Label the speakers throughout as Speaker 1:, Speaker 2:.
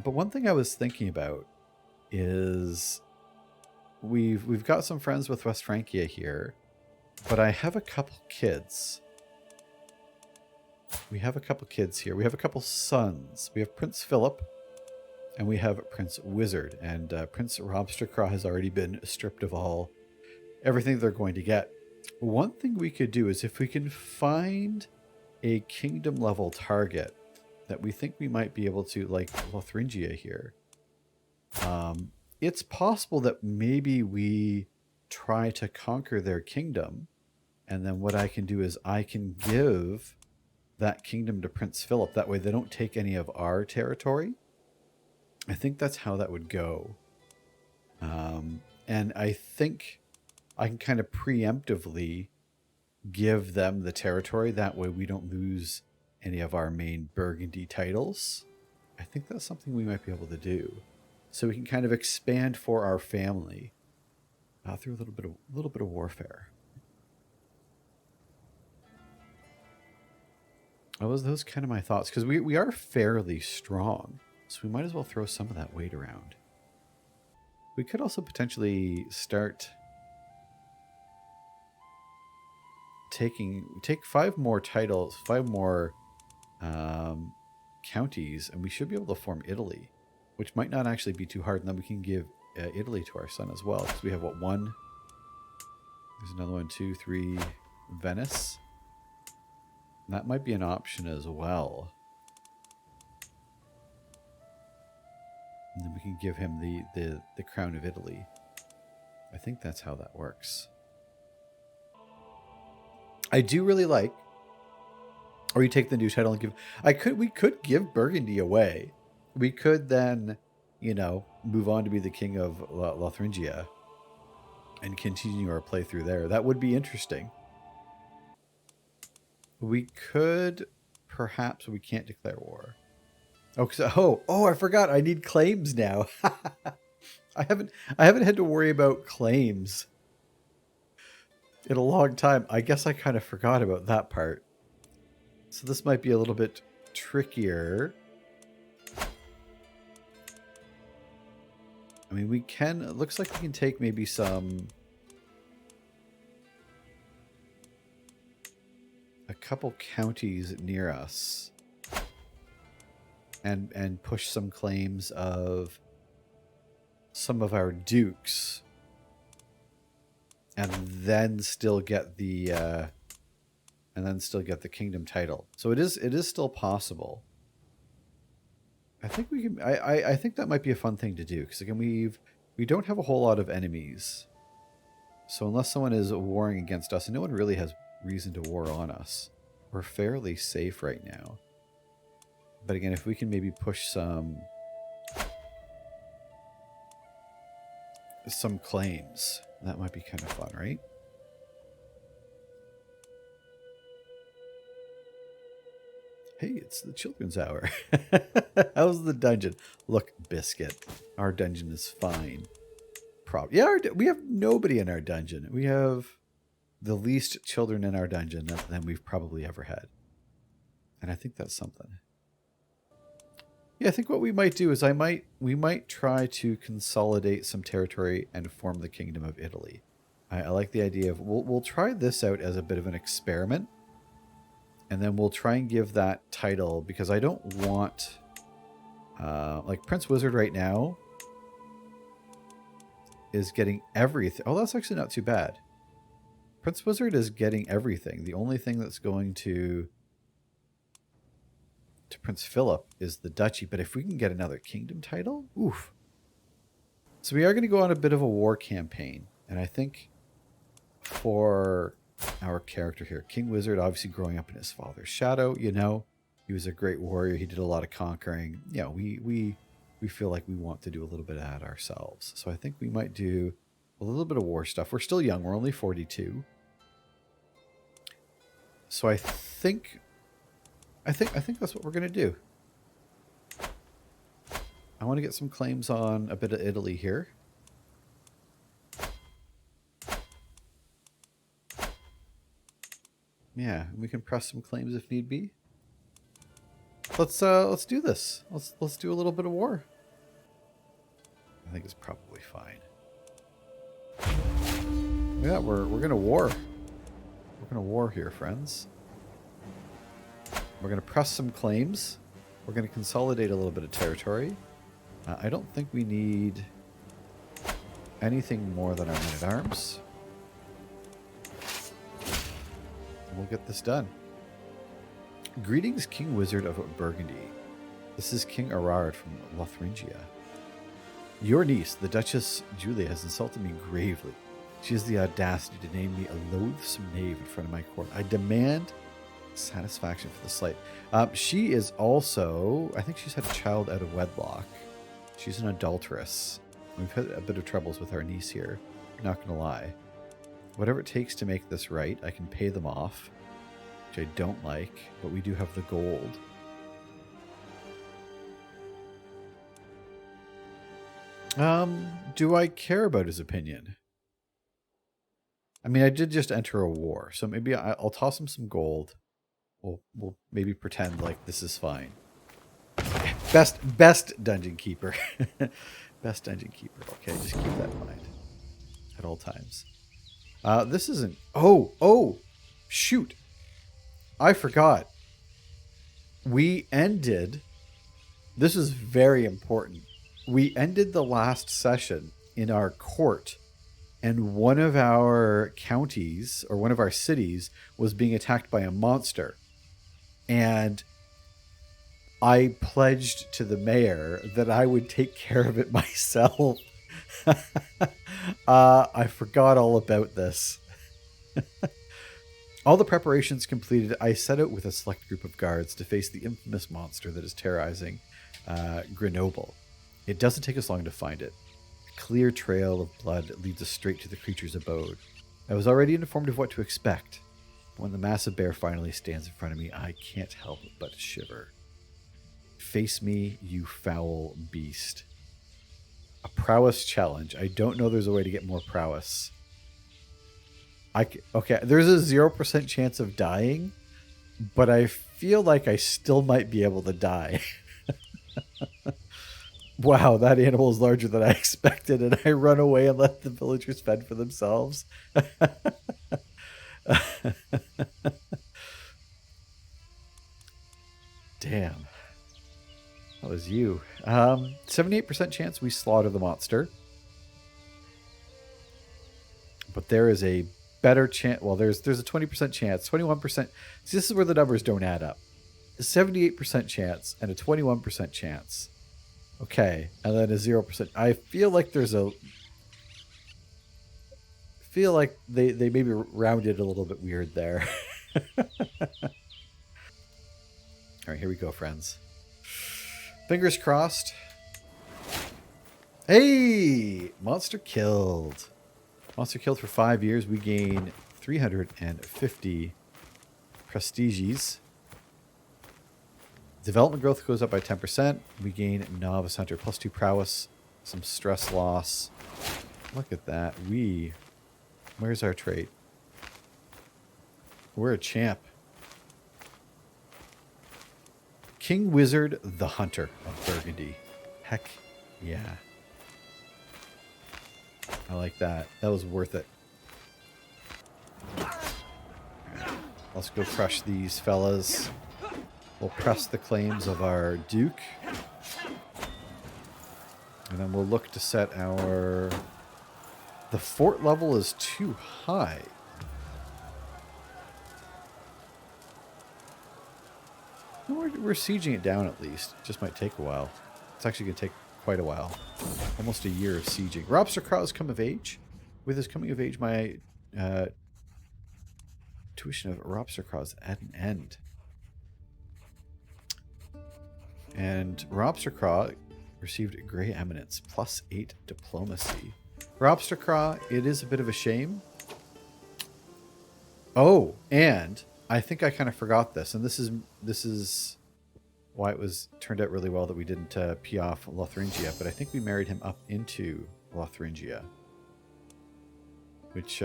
Speaker 1: But one thing I was thinking about is we've got some friends with West Francia here, but I have a couple kids. We have a couple kids here. We have a couple sons. We have Prince Philip, and we have Prince Wizard. And Prince Robstercraw has already been stripped of everything they're going to get. One thing we could do is if we can find a kingdom level target that we think we might be able to, like Lothringia here. It's possible that maybe we try to conquer their kingdom, and then what I can do is I can give that kingdom to Prince Philip. That way they don't take any of our territory. I think that's how that would go. And I think I can kind of preemptively give them the territory. That way we don't lose any of our main Burgundy titles. I think that's something we might be able to do. So we can kind of expand for our family through a little bit of warfare. Those kind of my thoughts, because we are fairly strong, so we might as well throw some of that weight around. We could also potentially take 5 more titles, 5 more counties, and we should be able to form Italy, which might not actually be too hard. And then we can give Italy to our son as well, because we have one. There's another 1, 2, 3, Venice. And that might be an option as well. And then we can give him the crown of Italy. I think that's how that works. I do really like, or you take the new title and give. We could give Burgundy away. We could then, move on to be the king of Lothringia and continue our playthrough there. That would be interesting. We could, perhaps, we can't declare war. I forgot. I need claims now. I haven't had to worry about claims in a long time. I guess I kind of forgot about that part. So this might be a little bit trickier. I mean, it looks like we can take maybe a couple counties near us and push some claims of some of our dukes, and then still get the kingdom title. So it is still possible. I think we can. I think that might be a fun thing to do, because again we don't have a whole lot of enemies. So unless someone is warring against us, and no one really has reason to war on us, we're fairly safe right now. But again, if we can maybe push some claims, that might be kind of fun, right? Hey, it's the children's hour. How's the dungeon? Look, Biscuit, our dungeon is fine. We have nobody in our dungeon. We have the least children in our dungeon than we've probably ever had. And I think that's something. Yeah, I think what we might do is we might try to consolidate some territory and form the Kingdom of Italy. I like the idea of, we'll try this out as a bit of an experiment. And then we'll try and give that title, because I don't want, like Prince Wizard right now is getting everything. Oh, that's actually not too bad. Prince Wizard is getting everything. The only thing that's going to Prince Philip is the duchy. But if we can get another kingdom title, oof. So we are going to go on a bit of a war campaign. And I think for our character here, King Wizard, obviously growing up in his father's shadow, he was a great warrior. He did a lot of conquering. We feel like we want to do a little bit of that ourselves. So I think we might do a little bit of war stuff. We're still young. We're only 42. So I think that's what we're going to do. I want to get some claims on a bit of Italy here. Yeah, we can press some claims if need be. Let's do this. Let's do a little bit of war. fine. Yeah, we're gonna war. We're gonna war here, friends. We're gonna press some claims. We're gonna consolidate a little bit of territory. I don't think we need anything more than our men-at-arms. We'll get this done. Greetings, King Wizard of Burgundy. This is King Erard from Lotharingia. Your niece, the Duchess Julia, has insulted me gravely. She has the audacity to name me a loathsome knave in front of my court. I demand satisfaction for the slight. She is also, I think she's had a child out of wedlock. She's an adulteress. We've had a bit of troubles with our niece here. Not going to lie. Whatever it takes to make this right, I can pay them off, which I don't like, but we do have the gold. Do I care about his opinion? I mean, I did just enter a war, so maybe I'll toss him some gold. We'll maybe pretend like this is fine. Best dungeon keeper. Best dungeon keeper. Okay, just keep that in mind at all times. This isn't... Oh! Shoot! I forgot. We ended... This is very important. We ended the last session in our court, and one of our counties, or one of our cities, was being attacked by a monster. And I pledged to the mayor that I would take care of it myself. I forgot all about this. All the preparations completed, I set out with a select group of guards to face the infamous monster that is terrorizing Grenoble. It doesn't take us long to find it. A clear trail of blood leads us straight to the creature's abode. I was already informed of what to expect. When the massive bear finally stands in front of me, I can't help but shiver. Face me, you foul beast. A prowess challenge. I don't know there's a way to get more prowess. Okay, there's a 0% chance of dying, but I feel like I still might be able to die. Wow, that animal is larger than I expected, and I run away and let the villagers fend for themselves. Damn. That was you. 78% chance we slaughter the monster. But there is a better chance. Well, there's a 20% chance. 21%. See, this is where the numbers don't add up. A 78% chance and a 21% chance. Okay. And then a 0%. I feel like there's a... feel like they maybe rounded a little bit weird there. All right, here we go, friends. Fingers crossed. Hey! Monster killed. Monster killed for 5 years. We gain 350 prestiges. Development growth goes up by 10%. We gain Novice Hunter plus 2 prowess. Some stress loss. Look at that. Where's our trait? We're a champ. King Wizard the Hunter of Burgundy. Heck yeah. I like that. That was worth it. Right. Let's go crush these fellas. We'll press the claims of our Duke. And then we'll look to set our... The fort level is too high. We're sieging it down at least. It just might take a while. It's actually going to take quite a while. Almost a year of sieging. Robster has come of age. With his coming of age, my tuition of Robster is at an end. And Robster received Grey Eminence, plus 8 diplomacy. Robster, it is a bit of a shame. Oh, and I think I kind of forgot this, and this is why it turned out really well that we didn't pee off Lotharingia, but I think we married him up into Lotharingia, which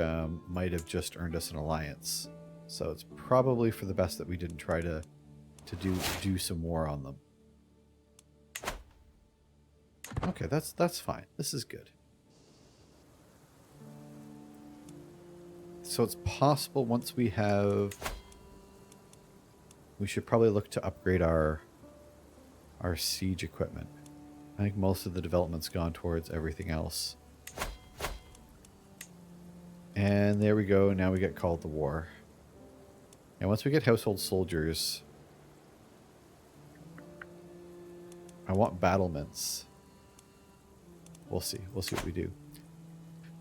Speaker 1: might have just earned us an alliance. So it's probably for the best that we didn't try to do some war on them. Okay, that's fine. This is good. So it's possible once we have... We should probably look to upgrade our siege equipment. I think most of the development's gone towards everything else. And there we go. Now we get called to war. And once we get household soldiers, I want battlements. We'll see. We'll see what we do.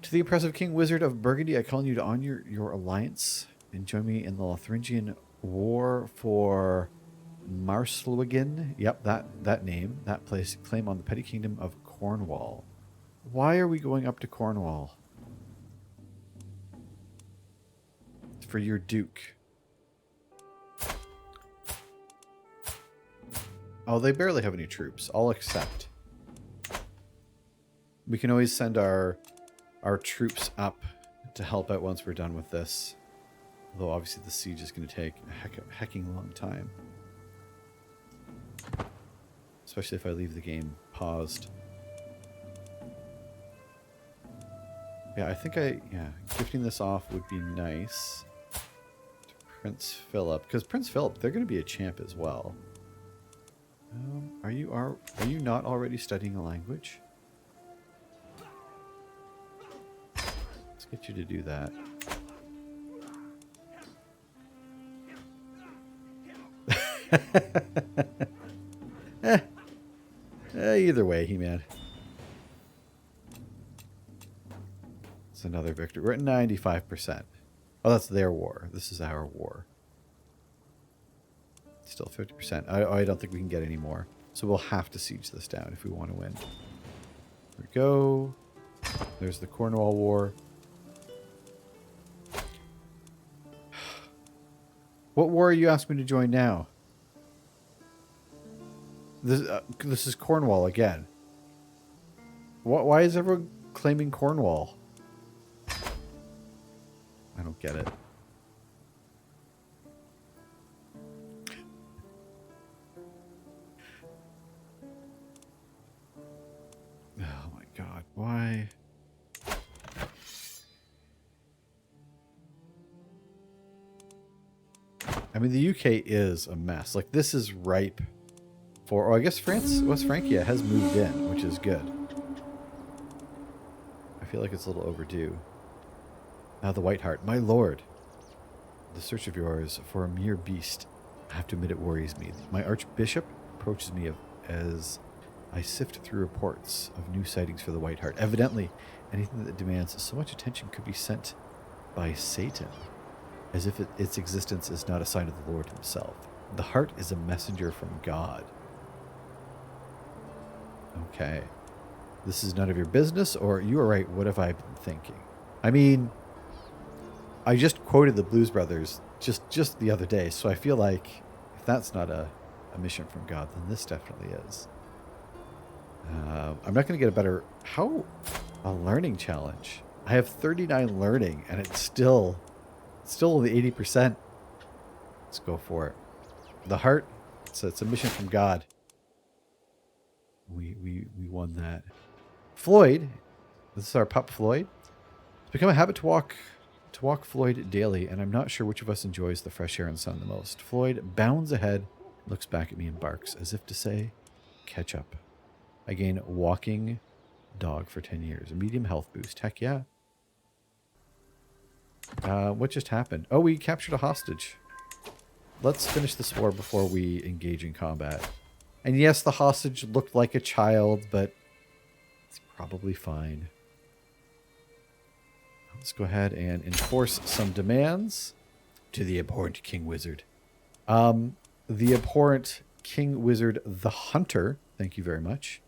Speaker 1: To the impressive King Wizard of Burgundy, I call on you to honor your alliance and join me in the Lothringian War for Marsluigan. Yep, that name, that place. Claim on the petty kingdom of Cornwall. Why are we going up to Cornwall? For your duke. Oh, they barely have any troops. I'll accept. We can always send our troops up to help out once we're done with this. Although obviously the siege is going to take a hecking long time. Especially if I leave the game paused. Yeah, I think gifting this off would be nice. To Prince Philip. Because Prince Philip, they're going to be a champ as well. Are you not already studying a language? Let's get you to do that. Either way, He-Man. It's another victory. We're at 95%. Oh, that's their war. This is our war. Still 50%. I don't think we can get any more. So we'll have to siege this down if we want to win. Here we go. There's the Cornwall War. What war are you asking me to join now? This is Cornwall again. Why is everyone claiming Cornwall? I don't get it. Oh my god, why? I mean, the UK is a mess. Like, this is ripe for... Oh, I guess West Francia has moved in, which is good. I feel like it's a little overdue. Now the White Hart. My lord, the search of yours for a mere beast, I have to admit it worries me. My archbishop approaches me as I sift through reports of new sightings for the White Hart. Evidently, anything that demands so much attention could be sent by Satan, as if its existence is not a sign of the Lord himself. The heart is a messenger from God. Okay. This is none of your business, or you are right, what have I been thinking? I mean, I just quoted the Blues Brothers just the other day, so I feel like if that's not a mission from God, then this definitely is. I'm not going to get a better... How? A learning challenge. I have 39 learning, and it's still only 80%. Let's go for it. The heart, it's a mission from God. We won that. Floyd, this is our pup Floyd. It's become a habit to walk Floyd daily, and I'm not sure which of us enjoys the fresh air and sun the most. Floyd bounds ahead, looks back at me and barks, as if to say, catch up. I gain walking dog for 10 years. A medium health boost. Heck yeah. What just happened? Oh, we captured a hostage. Let's finish this war before we engage in combat. And yes, the hostage looked like a child, but it's probably fine. Let's go ahead and enforce some demands to the abhorrent King Wizard. The abhorrent King Wizard, the Hunter. Thank you very much.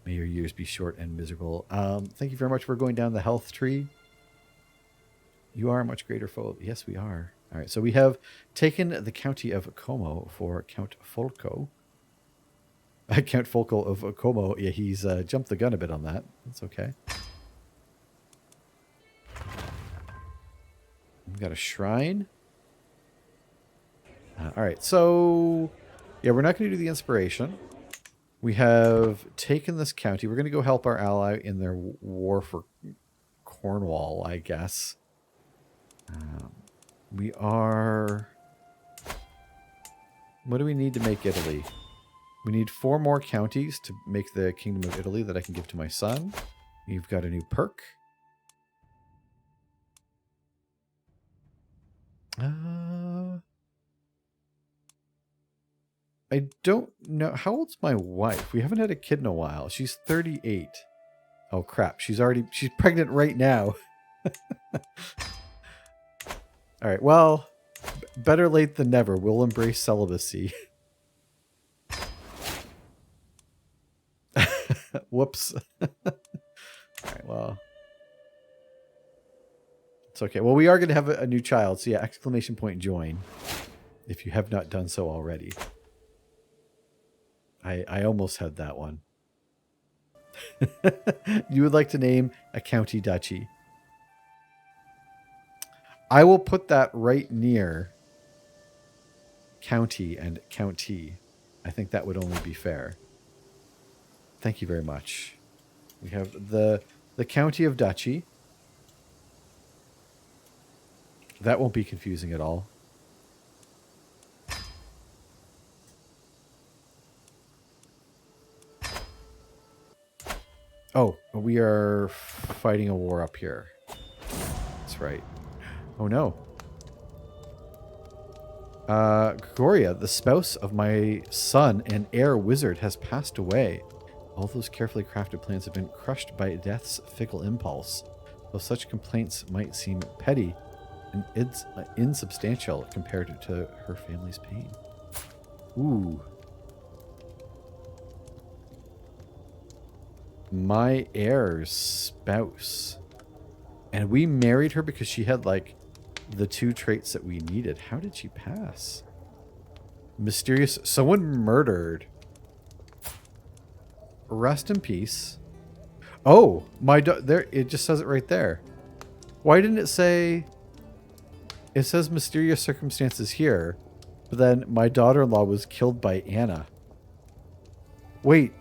Speaker 1: May your years be short and miserable. Thank you very much for going down the health tree. You are a much greater foe. Yes, we are. All right, so we have taken the county of Como for Count Folco. Count Folco of Como. Yeah, he's jumped the gun a bit on that. That's okay. We've got a shrine. All right, so yeah, we're not going to do the inspiration. We have taken this county. We're going to go help our ally in their war for Cornwall, I guess. We are... What do we need to make Italy? We need 4 more counties to make the Kingdom of Italy that I can give to my son. You've got a new perk. I don't know. How old's my wife? We haven't had a kid in a while. She's 38. Oh, crap. She's pregnant right now. All right. Well, better late than never. We'll embrace celibacy. Whoops. All right. Well, it's okay. Well, we are going to have a new child. So yeah, exclamation point join if you have not done so already. I almost had that one. You would like to name a county duchy. I will put that right near county and county. I think that would only be fair. Thank you very much. We have the county of duchy. That won't be confusing at all. Oh, we are fighting a war up here. That's right. Oh no. Gregoria, the spouse of my son and heir wizard, has passed away. All those carefully crafted plans have been crushed by death's fickle impulse. Though such complaints might seem petty and insubstantial compared to her family's pain. Ooh. My heir's spouse. And we married her because she had, like, the 2 traits that we needed. How did she pass? Mysterious. Someone murdered. Rest in peace. Oh, there. It just says it right there. Why didn't it say... It says mysterious circumstances here, but then my daughter-in-law was killed by Anna. Wait.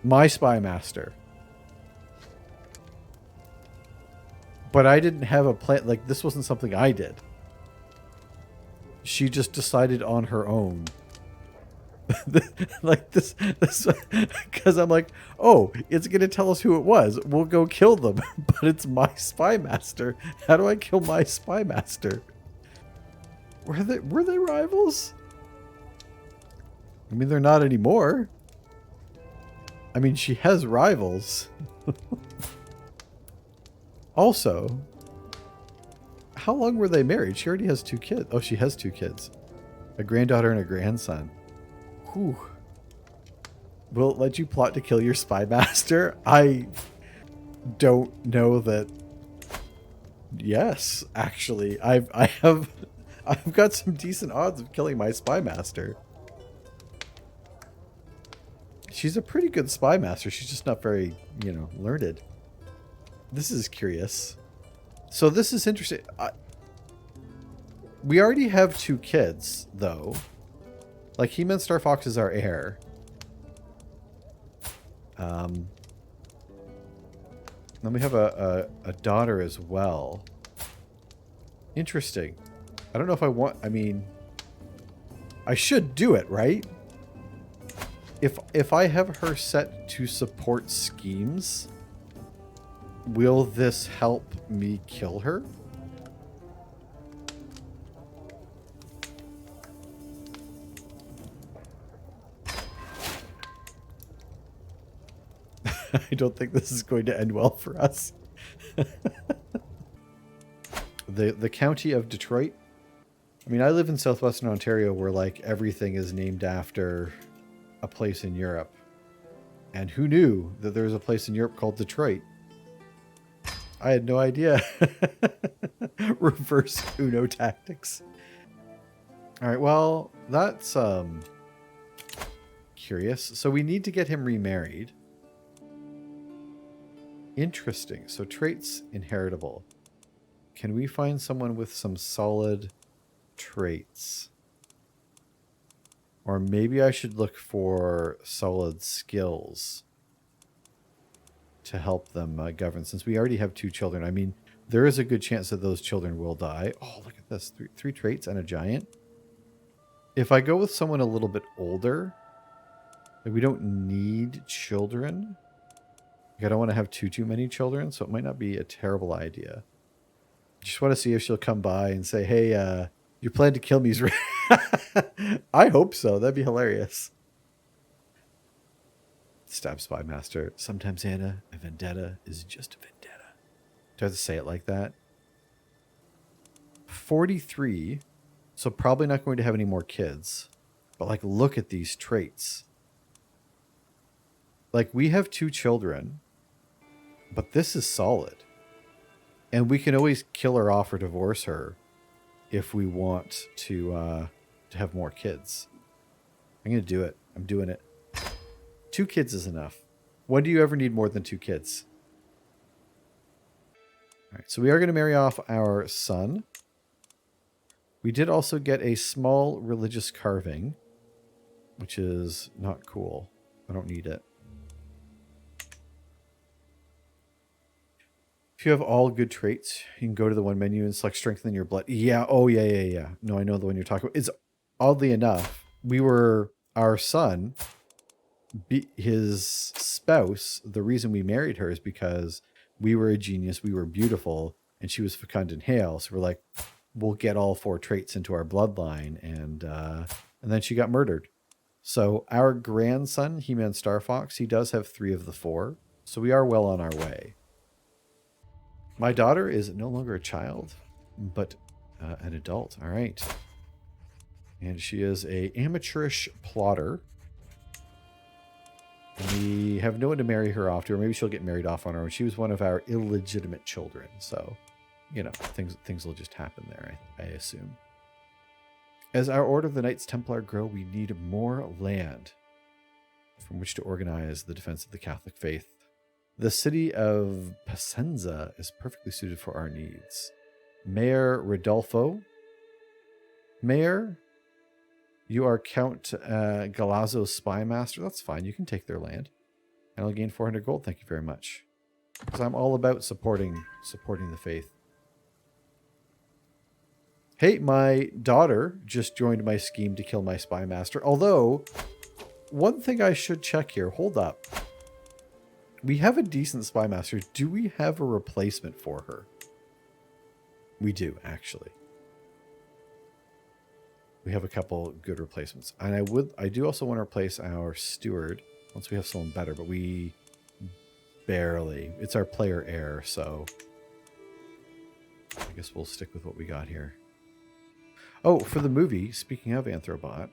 Speaker 1: My spy master. But I didn't have a plan. Like, this wasn't something I did. She just decided on her own. Like this, because I'm like, oh, it's going to tell us who it was. We'll go kill them. But it's my spy master. How do I kill my spy master? Were they rivals? I mean, they're not anymore. I mean, she has rivals. Also, how long were they married? She already has 2 kids. Oh, she has 2 kids. A granddaughter and a grandson. Whew. Will it let you plot to kill your spy master? I don't know that. Yes, actually. I've got some decent odds of killing my spy master. She's a pretty good spy master. She's just not very, learned. This is curious. So this is interesting. We already have 2 kids, though. Like, He-Man Star Fox is our heir. Then we have a daughter as well. Interesting. I don't know if I want... I mean... I should do it, right? If I have her set to support schemes... Will this help me kill her? I don't think this is going to end well for us. The county of Detroit. I mean, I live in southwestern Ontario where, like, everything is named after a place in Europe. And who knew that there was a place in Europe called Detroit? I had no idea. Reverse Uno tactics. All right, well, that's curious. So we need to get him remarried. Interesting. So traits inheritable. Can we find someone with some solid traits? Or maybe I should look for solid skills to help them govern, since we already have 2 children. I mean, there is a good chance that those children will die. Oh, look at this. Three traits and a giant. If I go with someone a little bit older, like we don't need children. Like I don't want to have too many children, so it might not be a terrible idea. Just want to see if she'll come by and say, hey, you plan to kill me. I hope so. That'd be hilarious. Stab Spy Master. Sometimes, Anna, a vendetta is just a vendetta. Do I have to say it like that? 43. So probably not going to have any more kids. But like, look at these traits. Like, we have 2 children. But this is solid. And we can always kill her off or divorce her if we want to have more kids. I'm going to do it. I'm doing it. 2 kids is enough. When do you ever need more than 2 kids? All right, so we are going to marry off our son. We did also get a small religious carving, which is not cool. I don't need it. If you have all good traits, you can go to the one menu and select strengthen your blood. Yeah. Oh, yeah. No, I know the one you're talking about. It's oddly enough, our son, his spouse, the reason we married her is because we were a genius, we were beautiful, and she was fecund and hale. So we're like, we'll get all 4 traits into our bloodline. And then she got murdered. So our grandson, He-Man Star Fox, he does have 3 of the 4. So we are well on our way. My daughter is no longer a child, but an adult. All right. And she is a amateurish plotter. And we have no one to marry her off to, or maybe she'll get married off on her own. She was one of our illegitimate children. So, you know, things will just happen there, I assume. As our Order of the Knights Templar grow, we need more land from which to organize the defense of the Catholic faith. The city of Pacenza is perfectly suited for our needs. Mayor Rodolfo. Mayor, you are Count Galazzo's spy master. That's fine. You can take their land. And I'll gain 400 gold. Thank you very much. Because I'm all about supporting the faith. Hey, my daughter just joined my scheme to kill my spy master. Although, one thing I should check here. Hold up. We have a decent spy master. Do we have a replacement for her? We do, actually. We have a couple good replacements. And I do also want to replace our steward once we have someone better, but we barely. It's our player heir, so I guess we'll stick with what we got here. Oh, for the movie, speaking of Anthrobot,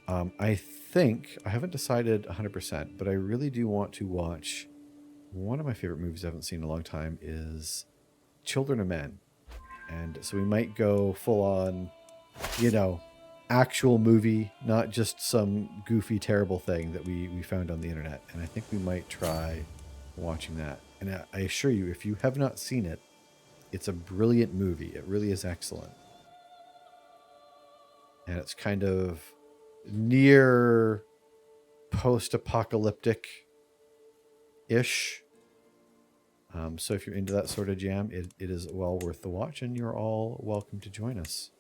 Speaker 1: I think, I haven't decided 100%, but I really do want to watch. One of my favorite movies I haven't seen in a long time is Children of Men. And so we might go full on, you know, actual movie, not just some goofy, terrible thing that we found on the internet. And I think we might try watching that. And I assure you, if you have not seen it, it's a brilliant movie. It really is excellent. And it's kind of near post-apocalyptic-ish. So if you're into that sort of jam, it is well worth the watch, and you're all welcome to join us.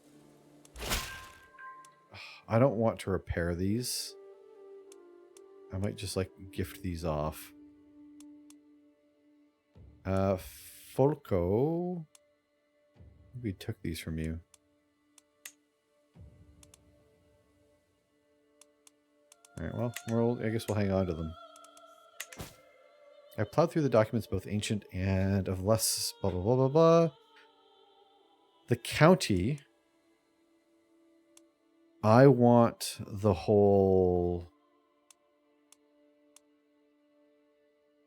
Speaker 1: I don't want to repair these. I might just like gift these off. Folco. We took these from you. Alright, well, I guess we'll hang on to them. I plowed through the documents, both ancient and of less blah, blah, blah, blah, blah. The county. I want the whole...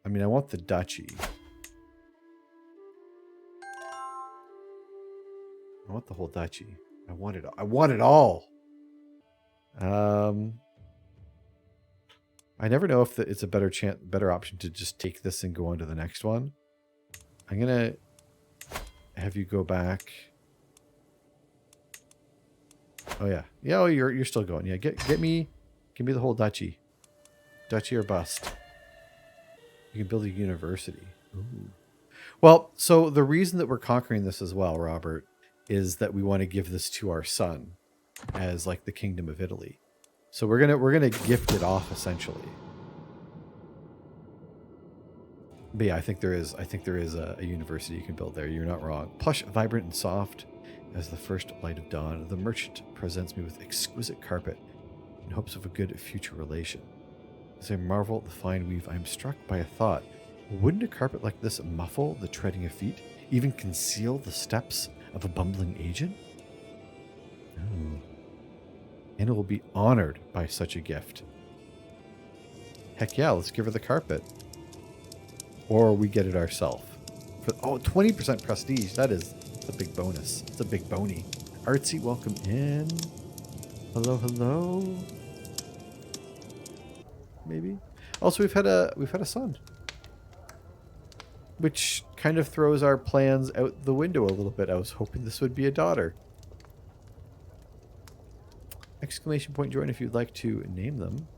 Speaker 1: I mean, I want the duchy. I want the whole duchy. I want it all. I want it all! I never know if it's a better option to just take this and go on to the next one. I'm gonna have you go back. Oh yeah, yeah. Oh, you're still going. Yeah, give me the whole duchy, or bust. You can build a university. Ooh. Well, so the reason that we're conquering this as well, Robert, is that we want to give this to our son as like the Kingdom of Italy. So we're gonna gift it off essentially. But yeah, I think there is a university you can build there. You're not wrong. Plush, vibrant, and soft as the first light of dawn, the merchant presents me with exquisite carpet in hopes of a good future relation. As I marvel at the fine weave, I am struck by a thought. Wouldn't a carpet like this muffle the treading of feet, even conceal the steps of a bumbling agent? Ooh. Anna will be honored by such a gift. Heck yeah, let's give her the carpet. Or we get it ourselves. 20% prestige. That's a big bonus. It's a big bony. Artsy, welcome in. Hello, hello. Maybe. Also, we've had a son, which kind of throws our plans out the window a little bit. I was hoping this would be a daughter. Exclamation point join if you'd like to name them.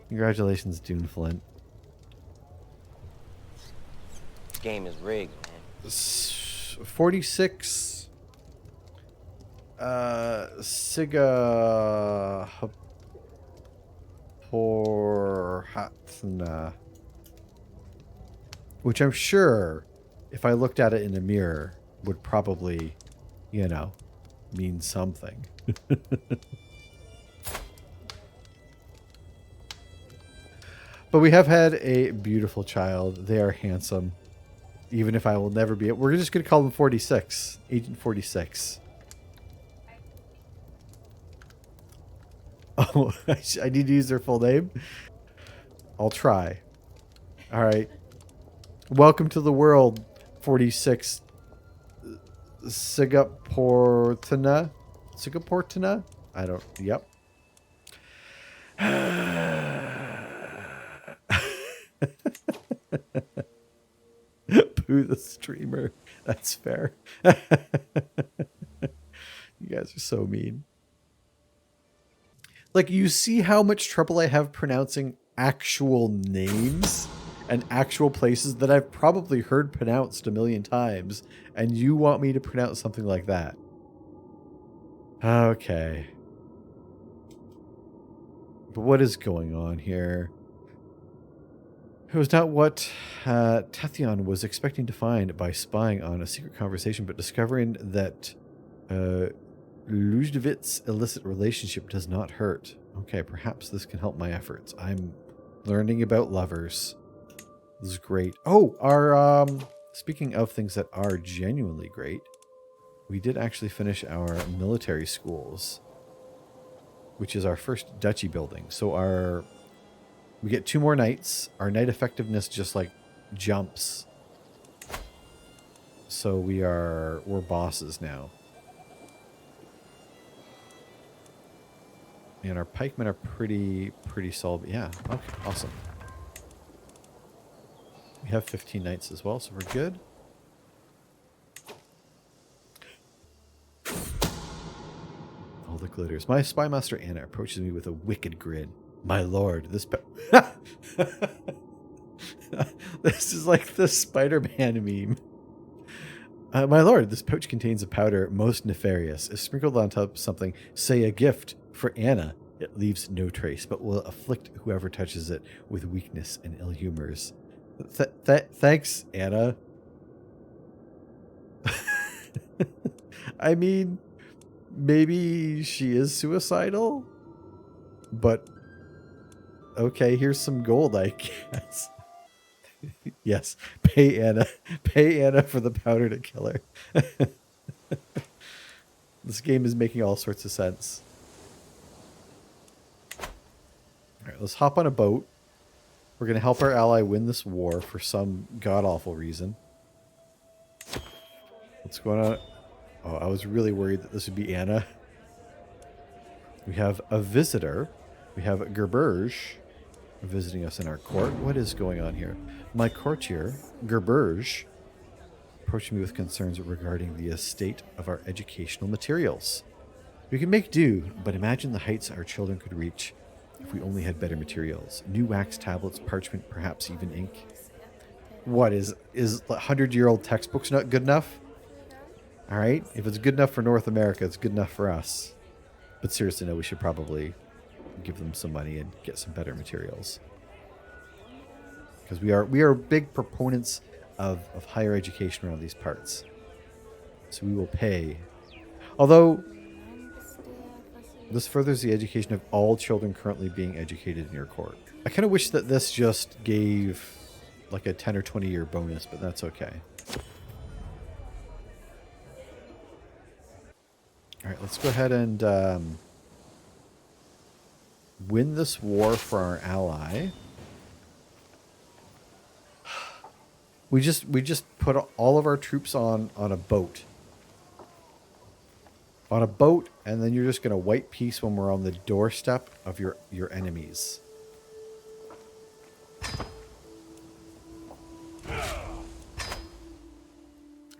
Speaker 1: Congratulations, Dune Flint.
Speaker 2: This game is rigged, man.
Speaker 1: 46 Siga Porhatna, which I'm sure if I looked at it in a mirror would probably, mean something. But we have had a beautiful child. They are handsome. Even if I will never be... We're just going to call them 46. Agent 46. Oh, I need to use their full name? I'll try. All right. Welcome to the world, 46. Sigaportina? Sigaportina? I don't... Yep. Pooh the streamer. That's fair. You guys are so mean. Like, you see how much trouble I have pronouncing actual names and actual places that I've probably heard pronounced a million times, and you want me to pronounce something like that. Okay. But what is going on here? It was not what Tathion was expecting to find by spying on a secret conversation, but discovering that Lujdovit's illicit relationship does not hurt. Okay, perhaps this can help my efforts. I'm learning about lovers. This is great. Oh, our speaking of things that are genuinely great, we did actually finish our military schools, which is our first duchy building. So we get 2 more knights. Our knight effectiveness just like jumps. So we're bosses now. And our pikemen are pretty solid. Yeah, okay, awesome. We have 15 knights as well, so we're good. All the glitters. My spy master Anna approaches me with a wicked grin. My lord, this this is like the Spider-Man meme. My lord, this pouch contains a powder most nefarious. If sprinkled on top of something, say a gift for Anna, it leaves no trace, but will afflict whoever touches it with weakness and ill humors. Thanks, Anna. I mean, maybe she is suicidal, but okay, here's some gold, I guess. Yes, pay Anna for the powder to kill her. This game is making all sorts of sense. All right, let's hop on a boat. We're going to help our ally win this war for some god-awful reason. What's going on? Oh, I was really worried that this would be Anna. We have a visitor. We have Gerberge visiting us in our court. What is going on here? My courtier, Gerberge, approached me with concerns regarding the estate of our educational materials. We can make do, but imagine the heights our children could reach if we only had better materials. New wax tablets, parchment, perhaps even ink. What is 100-year-old textbooks not good enough? All right, if it's good enough for North America, it's good enough for us. But seriously, no, we should probably give them some money and get some better materials. Because we are big proponents of higher education around these parts. So we will pay. Although this furthers the education of all children currently being educated in your court. I kind of wish that this just gave like a 10 or 20 year bonus, but that's okay. All right, let's go ahead and win this war for our ally. We just put all of our troops on a boat. On a boat, and then you're just going to wipe peace when we're on the doorstep of your enemies.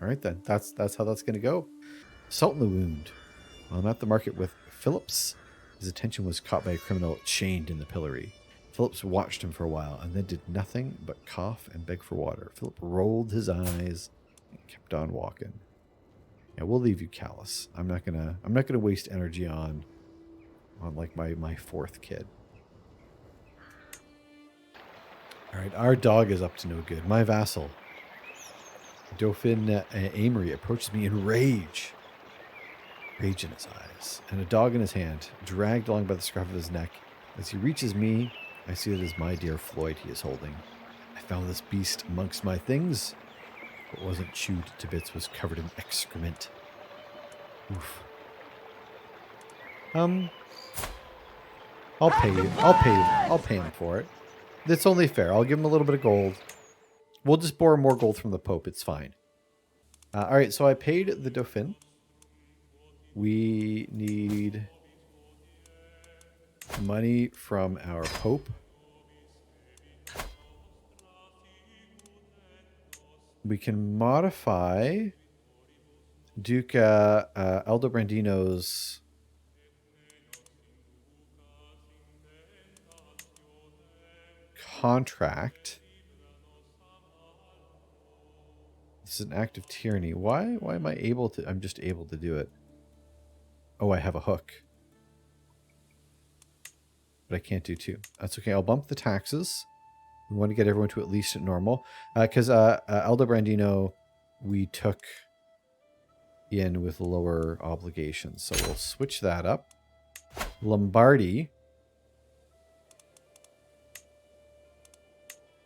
Speaker 1: All right, then. That's how that's going to go. Salt in the wound. While I'm at the market with Phillips, his attention was caught by a criminal chained in the pillory. Phillips watched him for a while and then did nothing but cough and beg for water. Philip rolled his eyes and kept on walking. Yeah, we'll leave you callous. I'm not gonna waste energy on like my fourth kid. All right, our dog is up to no good. My vassal, Dauphin Amory, approaches me in rage. Rage in his eyes, and a dog in his hand, dragged along by the scruff of his neck. As he reaches me, I see it is my dear Floyd he is holding. I found this beast amongst my things. What wasn't chewed to bits was covered in excrement. Oof. I'll pay you. I'll pay him for it. It's only fair. I'll give him a little bit of gold. We'll just borrow more gold from the Pope. It's fine. All right, so I paid the Dauphin. We need money from our Pope. We can modify Duke Aldobrandino's contract. This is an act of tyranny. Why am I able to? I'm just able to do it. Oh, I have a hook. But I can't do two. That's okay. I'll bump the taxes. We want to get everyone to at least normal. Because Aldobrandino, we took in with lower obligations. So we'll switch that up. Lombardy.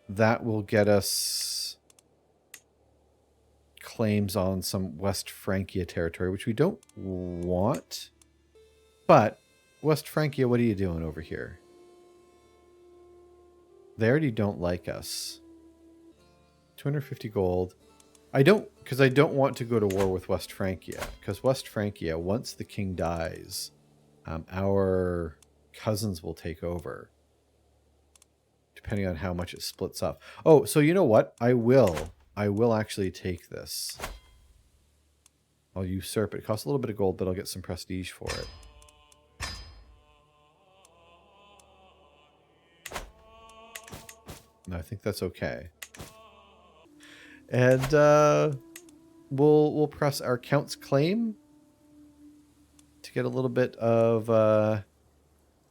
Speaker 1: That will get us claims on some West Francia territory, which we don't want. But West Francia, what are you doing over here? They already don't like us. 250 gold. Because I don't want to go to war with West Francia. Because West Francia, once the king dies, our cousins will take over. Depending on how much it splits up. Oh, so you know what? I will actually take this. I'll usurp it. It costs a little bit of gold, but I'll get some prestige for it. No, I think that's okay. And we'll press our count's claim to get a little bit of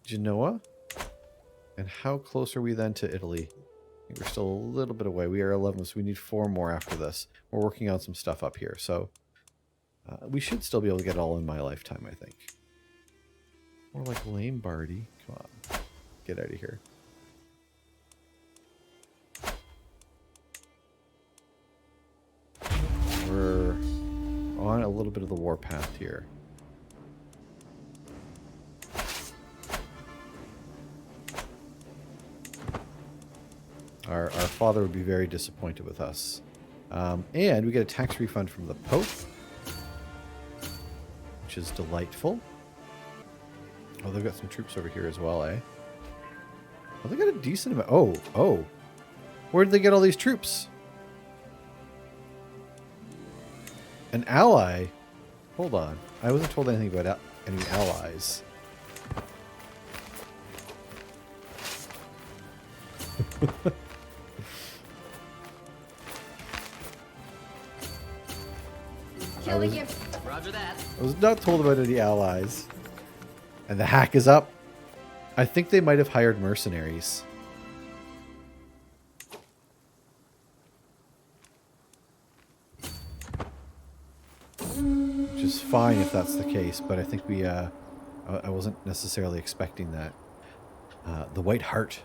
Speaker 1: Genoa. And how close are we then to Italy? I think we're still a little bit away. We are 11, so we need 4 more after this. We're working on some stuff up here, so we should still be able to get it all in my lifetime, I think. More like Lombardy. Come on. Get out of here. We're on a little bit of the warpath here. Our father would be very disappointed with us. And we get a tax refund from the Pope, which is delightful. Oh, they've got some troops over here as well, eh? Oh, they got a decent amount. Oh. Where did they get all these troops? An ally? Hold on. I wasn't told anything about any allies.
Speaker 3: Roger that.
Speaker 1: I was not told about any allies. And the hack is up. I think they might have hired mercenaries. Which is fine if that's the case, but I think we, I wasn't necessarily expecting that. The White Hart.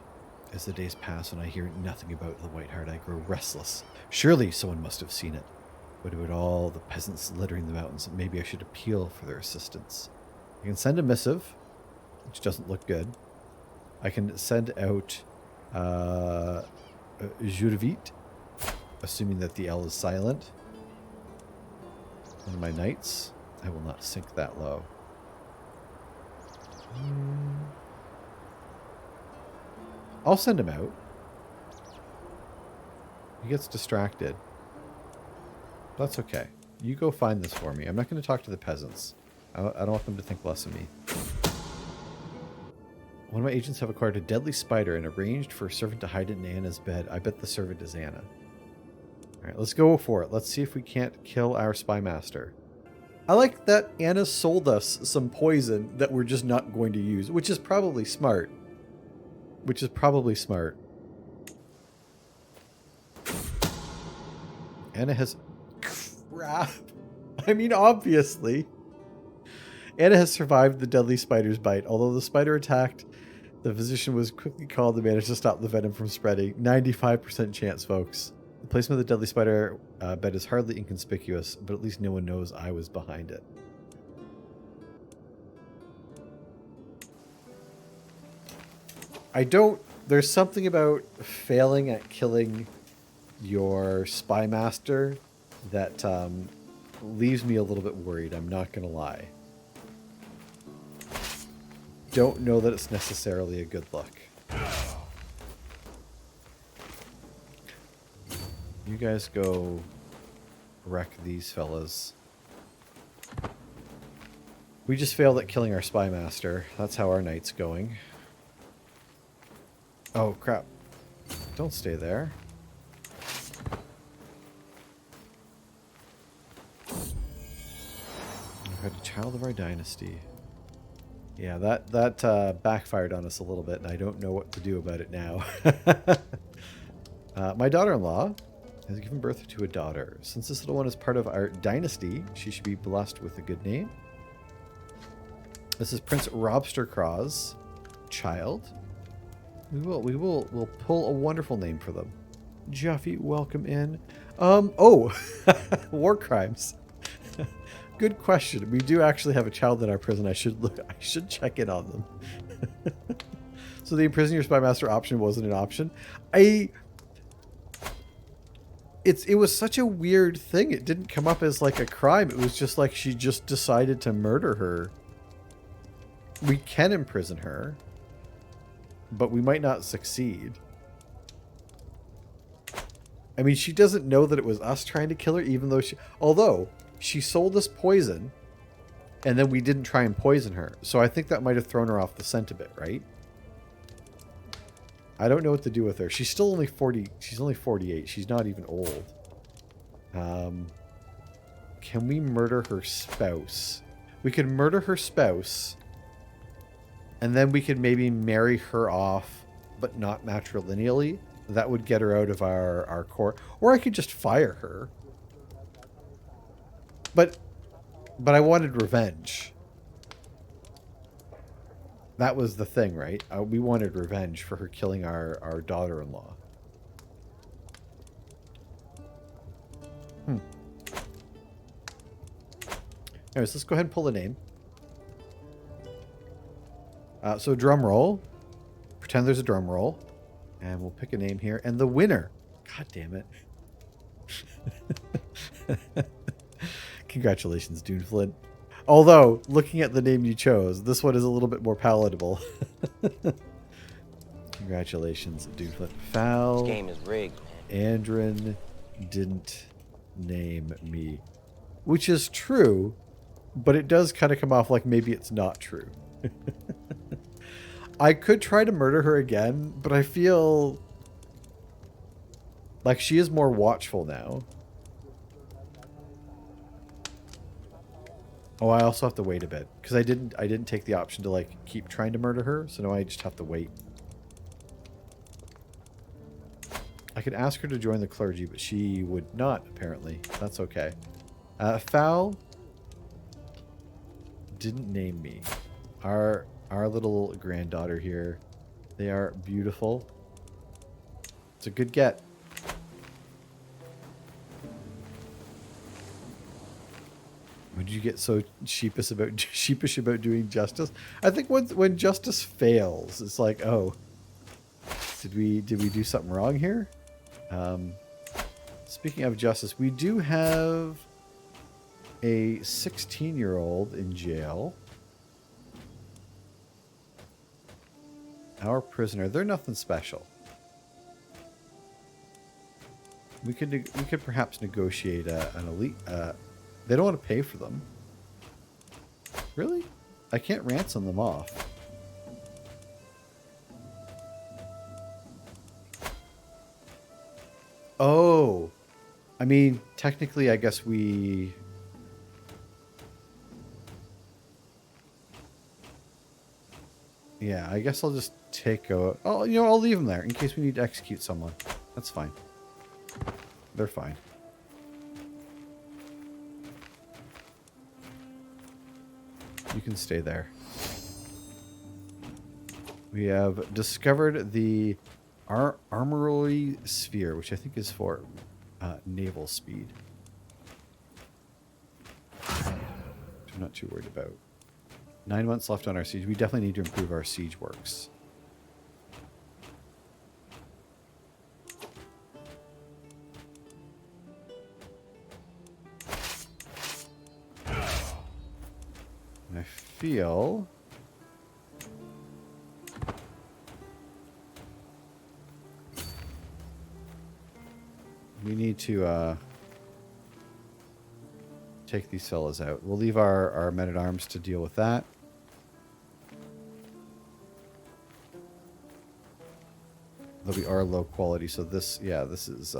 Speaker 1: As the days pass and I hear nothing about the White Hart, I grow restless. Surely someone must have seen it. What about all the peasants littering the mountains? Maybe I should appeal for their assistance. I can send a missive, which doesn't look good. I can send out Jurvit, assuming that the L is silent. One of my knights. I will not sink that low. I'll send him out. He gets distracted. That's okay. You go find this for me. I'm not going to talk to the peasants. I don't want them to think less of me. One of my agents have acquired a deadly spider and arranged for a servant to hide it in Anna's bed. I bet the servant is Anna. Alright, let's go for it. Let's see if we can't kill our spy master. I like that Anna sold us some poison that we're just not going to use, which is probably smart. Which is probably smart. Anna has... Crap. I mean, obviously. Anna has survived the deadly spider's bite. Although the spider attacked, the physician was quickly called to manage to stop the venom from spreading. 95% chance, folks. The placement of the deadly spider bed is hardly inconspicuous, but at least no one knows I was behind it. There's something about failing at killing your spy master that leaves me a little bit worried, I'm not going to lie. Don't know that it's necessarily a good look. You guys go wreck these fellas. We just failed at killing our spy master. That's how our night's going. Oh, crap. Don't stay there. We've had a child of our dynasty. Yeah, that backfired on us a little bit, and I don't know what to do about it now. My daughter-in-law has given birth to a daughter. Since this little one is part of our dynasty, she should be blessed with a good name. This is Prince Robstercraw's child. We'll pull a wonderful name for them. Juffy, welcome in. Oh, war crimes. Good question. We do actually have a child in our prison. I should check in on them. So the imprison your spy master option wasn't an option. It was such a weird thing. It didn't come up as like a crime. It was just like she just decided to murder her. We can imprison her, but we might not succeed. I mean, she doesn't know that it was us trying to kill her, even though although she sold us poison, and then we didn't try and poison her. So I think that might have thrown her off the scent a bit, right? I don't know what to do with her. She's still only 40. She's only 48. She's not even old. Can we murder her spouse? We could murder her spouse, and then we could maybe marry her off, but not matrilineally. That would get her out of our court. Or I could just fire her. But I wanted revenge. That was the thing, right? We wanted revenge for her killing our daughter-in-law. Anyways, let's go ahead and pull the name. So drum roll. Pretend there's a drum roll. And we'll pick a name here. And the winner. God damn it. Congratulations, Duneflint. Although, looking at the name you chose, this one is a little bit more palatable. Congratulations, Duneflint. Foul.
Speaker 2: This game is rigged, man.
Speaker 1: Andrin didn't name me. Which is true, but it does kind of come off like maybe it's not true. I could try to murder her again, but I feel like she is more watchful now. Oh, I also have to wait a bit because I didn't take the option to like keep trying to murder her, so now I just have to wait. I could ask her to join the clergy, but she would not, apparently. That's okay. Fowl didn't name me. Our little granddaughter here. They are beautiful. It's a good get. Would you get so sheepish about doing justice? I think when justice fails, it's like, oh, did we do something wrong here? Speaking of justice, we do have a 16-year-old in jail. Our prisoner. They're nothing special. We could perhaps negotiate an elite. They don't want to pay for them. Really? I can't ransom them off. Oh. I mean, technically, I guess we... Yeah, I guess I'll just take a... Oh, you know, I'll leave them there in case we need to execute someone. That's fine. They're fine. You can stay there. We have discovered the armory sphere, which I think is for naval speed. Which I'm not too worried about. 9 months left on our siege. We definitely need to improve our siege works. And I feel... we need to take these fellas out. We'll leave our men-at-arms to deal with that. They'll be our low quality, so this, yeah, this is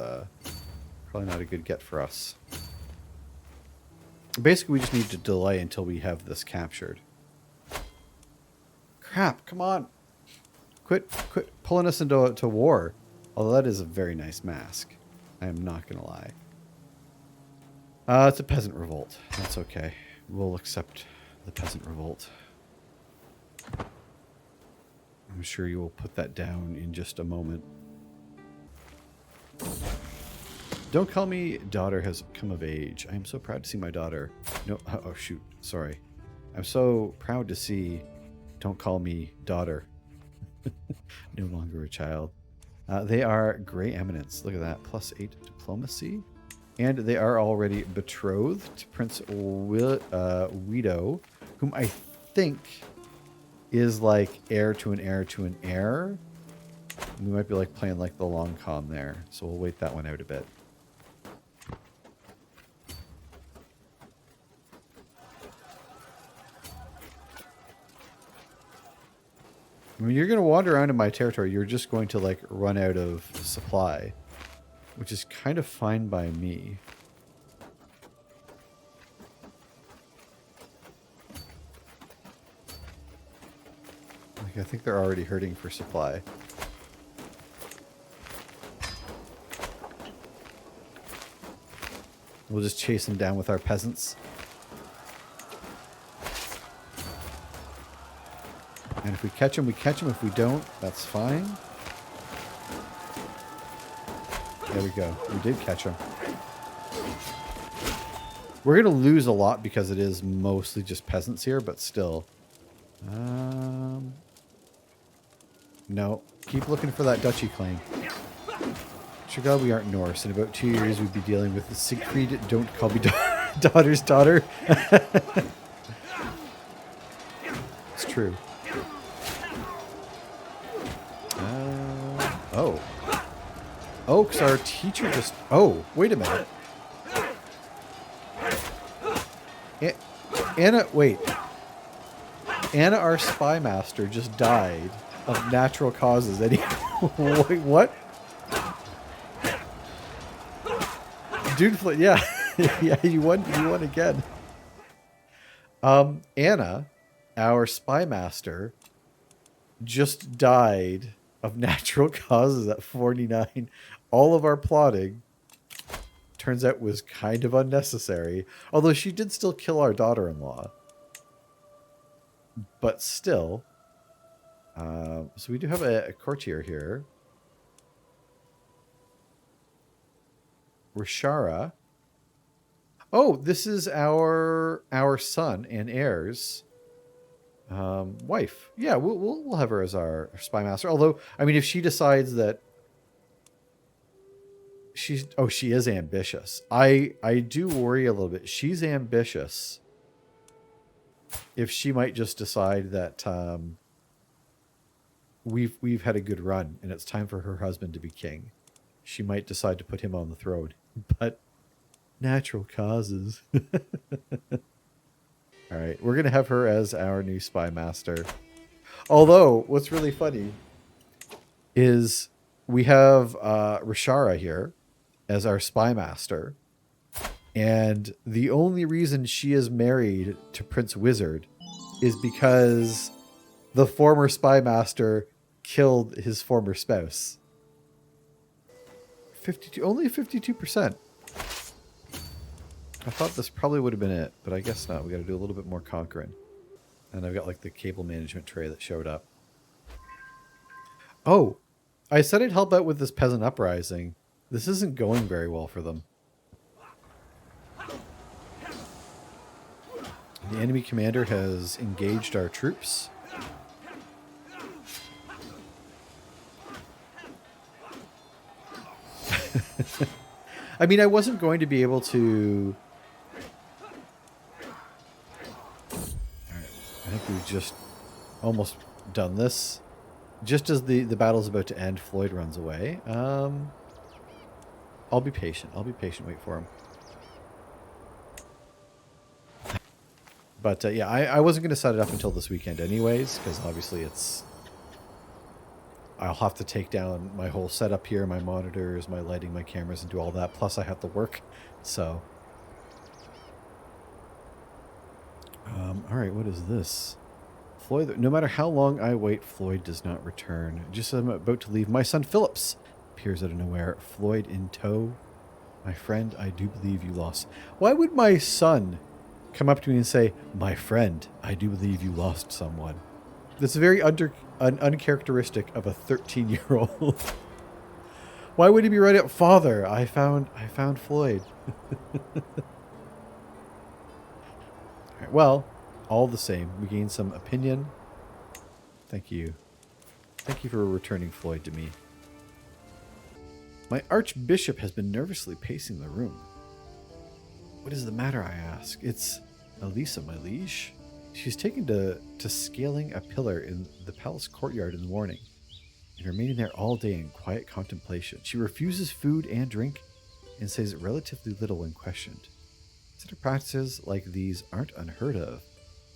Speaker 1: probably not a good get for us. Basically, we just need to delay until we have this captured. Crap, come on. Quit pulling us into war. Although that is a very nice mask. I am not going to lie. It's a peasant revolt. That's okay. We'll accept the peasant revolt. I'm sure you will put that down in just a moment. Don't call me daughter has come of age. I am so proud to see my daughter. No, oh shoot, sorry. I'm so proud to see. Don't call me daughter. No longer a child. They are Grey Eminence. Look at that. +8 diplomacy. And they are already betrothed to Prince Guido, whom I think is like heir to an heir to an heir. We might be like playing like the long con there. So we'll wait that one out a bit. I mean, you're going to wander around in my territory. You're just going to, like, run out of supply. Which is kind of fine by me. Like, I think they're already hurting for supply. We'll just chase them down with our peasants. And if we catch them, we catch them. If we don't, that's fine. There we go. We did catch them. We're going to lose a lot because it is mostly just peasants here, but still. No. Keep looking for that duchy claim. Sure God we aren't Norse. In about 2 years, we'd be dealing with the Siegfried Don't Call Me Daughter's Daughter. It's true. Oh. Oh, because our teacher just... Oh, wait a minute. Anna, wait. Anna, our spy master, just died of natural causes. Wait, what? Dude, yeah. Yeah, you won again. Anna, our spy master, just died of natural causes at 49. All of our plotting turns out was kind of unnecessary. Although she did still kill our daughter-in-law. But still. So we do have a courtier here. Rashara. Oh, this is our son and heir's wife. Yeah, we'll have her as our spy master. Although, I mean, if she decides that she is ambitious. I do worry a little bit. She's ambitious. If she might just decide that we've had a good run and it's time for her husband to be king, she might decide to put him on the throne. But natural causes. All right, we're gonna have her as our new spy master. Although, what's really funny is we have Rashara here as our spy master, and the only reason she is married to Prince Wizard is because the former spy master killed his former spouse. 52, only 52%. I thought this probably would have been it, but I guess not. We got to do a little bit more conquering. And I've got like the cable management tray that showed up. Oh, I said I'd help out with this peasant uprising. This isn't going very well for them. The enemy commander has engaged our troops. I mean, I wasn't going to be able to... Alright, I think we've just almost done this. Just as the battle's about to end, Floyd runs away. I'll be patient. Wait for him. But yeah, I wasn't going to set it up until this weekend anyways, because obviously I'll have to take down my whole setup here, my monitors, my lighting, my cameras, and do all that. Plus I have to work, so... Alright, what is this? Floyd, no matter how long I wait, Floyd does not return. Just as I'm about to leave, my son Phillips appears out of nowhere. Floyd in tow. My friend, I do believe you lost. Why would my son come up to me and say, my friend, I do believe you lost someone? That's very uncharacteristic of a 13-year-old. Why would he be right up? Father, I found Floyd. Alright, well, all the same, we gained some opinion. Thank you. Thank you for returning Floyd to me. My archbishop has been nervously pacing the room. What is the matter, I ask? It's Elisa, my liege. She's taken to scaling a pillar in the palace courtyard in the morning and remaining there all day in quiet contemplation. She refuses food and drink and says relatively little when questioned. Such practices like these aren't unheard of,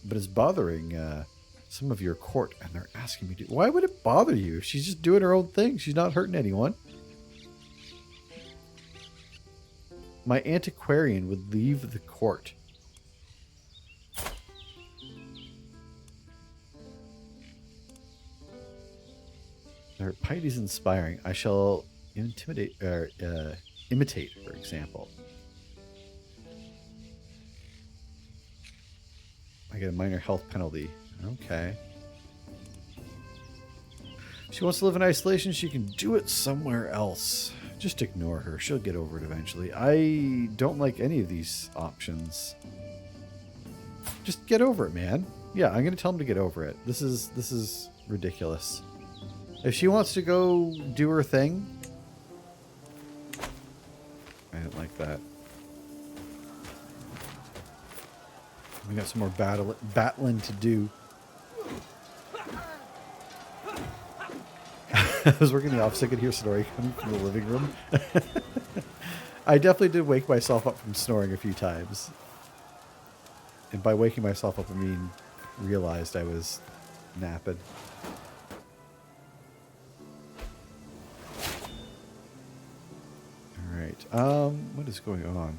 Speaker 1: but it's bothering some of your court, and they're asking me to... Why would it bother you? She's just doing her own thing. She's not hurting anyone. My antiquarian would leave the court. Her piety is inspiring. I shall imitate, for example. I get a minor health penalty. Okay. She wants to live in isolation. She can do it somewhere else. Just ignore her. She'll get over it eventually. I don't like any of these options. Just get over it, man. Yeah, I'm going to tell him to get over it. This is ridiculous. If she wants to go do her thing... I didn't like that. We got some more battling to do. I was working the office. I could hear snoring coming from the living room. I definitely did wake myself up from snoring a few times. And by waking myself up, I mean realized I was napping. Alright, what is going on?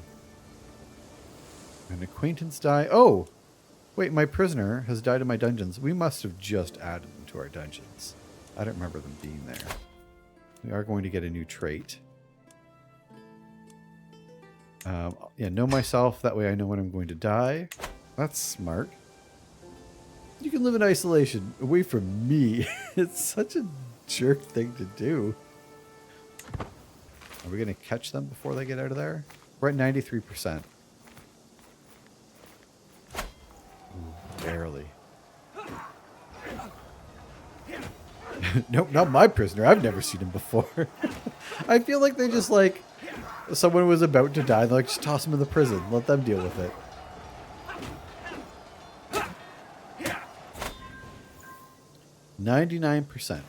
Speaker 1: An acquaintance die. Oh! Wait, my prisoner has died in my dungeons. We must have just added them to our dungeons. I don't remember them being there. We are going to get a new trait. Yeah, know myself. That way I know when I'm going to die. That's smart. You can live in isolation away from me. It's such a jerk thing to do. Are we going to catch them before they get out of there? We're at 93%. Ooh, barely. Nope, not my prisoner. I've never seen him before. I feel like they just like... Someone was about to die. They're like, just toss him in the prison. Let them deal with it. %.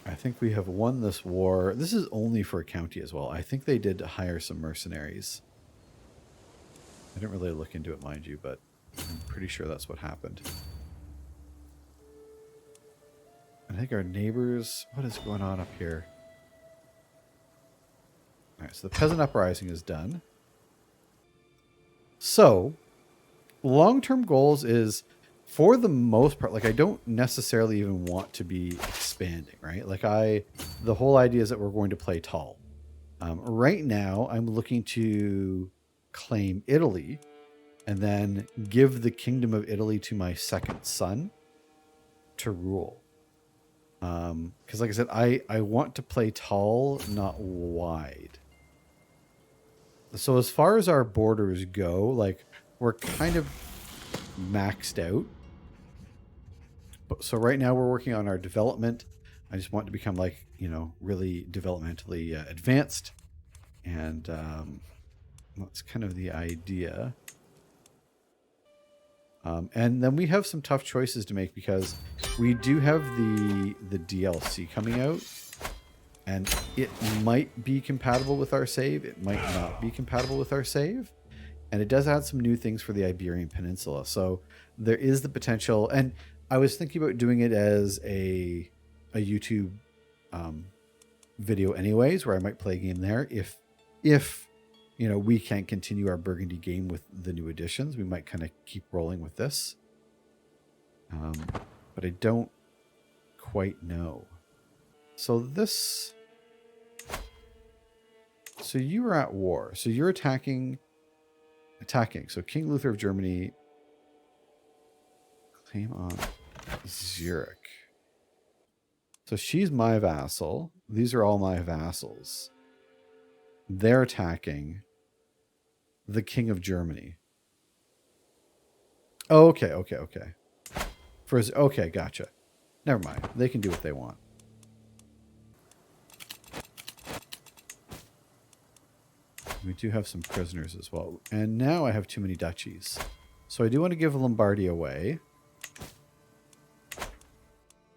Speaker 1: I think we have won this war. This is only for a county as well. I think they did hire some mercenaries. I didn't really look into it, mind you, but I'm pretty sure that's what happened. I think our neighbors... What is going on up here? Alright, so the peasant uprising is done. So, long-term goals is, for the most part, like I don't necessarily even want to be expanding, right? Like the whole idea is that we're going to play tall. Right now, I'm looking to claim Italy and then give the Kingdom of Italy to my second son to rule. Because like I said, I want to play tall, not wide. So as far as our borders go, like we're kind of maxed out. So right now we're working on our development. I just want to become like, you know, really developmentally advanced. And that's kind of the idea. And then we have some tough choices to make because we do have the DLC coming out. And it might be compatible with our save. It might not be compatible with our save. And it does add some new things for the Iberian Peninsula. So there is the potential. And I was thinking about doing it as a YouTube video anyways, where I might play a game there. If you know, we can't continue our Burgundy game with the new additions, we might kind of keep rolling with this. But I don't quite know. So this... So you were at war. So you're attacking. So King Luther of Germany. Claim on Zurich. So she's my vassal. These are all my vassals. They're attacking the King of Germany. Oh, okay. Okay, gotcha. Never mind. They can do what they want. We do have some prisoners as well. And now I have too many duchies. So I do want to give Lombardy away.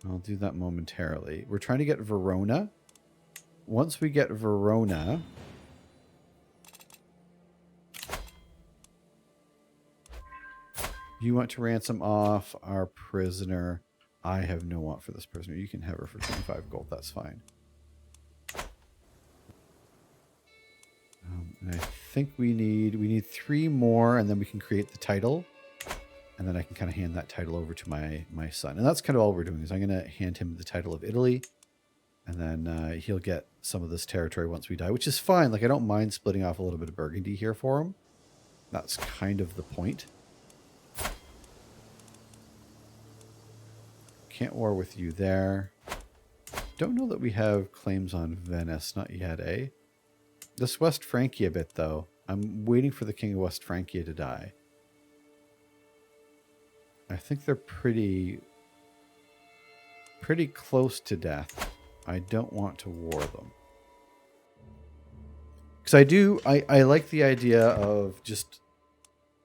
Speaker 1: I'll do that momentarily. We're trying to get Verona. Once we get Verona... You want to ransom off our prisoner. I have no want for this prisoner. You can have her for 25 gold. That's fine. And I think we need 3 more, and then we can create the title. And then I can kind of hand that title over to my son. And that's kind of all we're doing is I'm going to hand him the title of Italy. And then he'll get some of this territory once we die, which is fine. Like, I don't mind splitting off a little bit of Burgundy here for him. That's kind of the point. Can't war with you there. Don't know that we have claims on Venice. Not yet, eh? This West Francia bit, though. I'm waiting for the King of West Francia to die. I think they're pretty close to death. I don't want to war them. Because I like the idea of just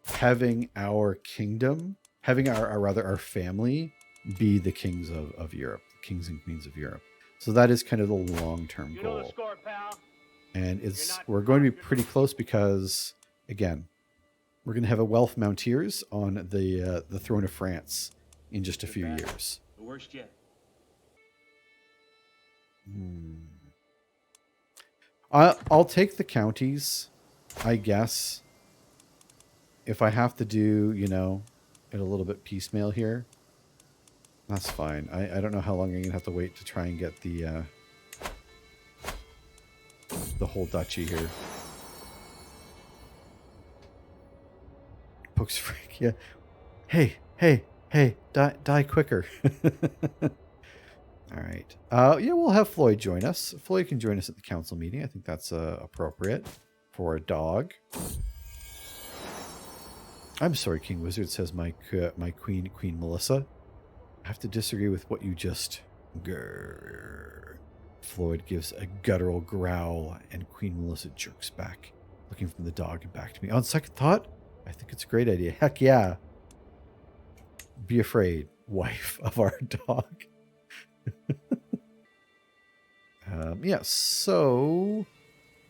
Speaker 1: having our kingdom, having our family be the kings of Europe, kings and queens of Europe. So that is kind of the long-term goal. And we're going to be pretty close because, again, we're going to have a wealth Mountiers on the throne of France in just a few years.
Speaker 3: The worst yet.
Speaker 1: I'll take the counties, I guess. if I have to do, you know, it a little bit piecemeal here, that's fine. I don't know how long I'm going to have to wait to try and get the whole duchy here. Pokes freak, yeah. Hey, die quicker. All right. Yeah, we'll have Floyd join us. Floyd can join us at the council meeting. I think that's appropriate for a dog. I'm sorry, King Wizard, says my queen, Queen Melissa. I have to disagree with what you just... Grrr. Floyd gives a guttural growl, and Queen Melissa jerks back, looking from the dog and back to me. On second thought, I think it's a great idea. Heck yeah. Be afraid, wife of our dog. Yeah, so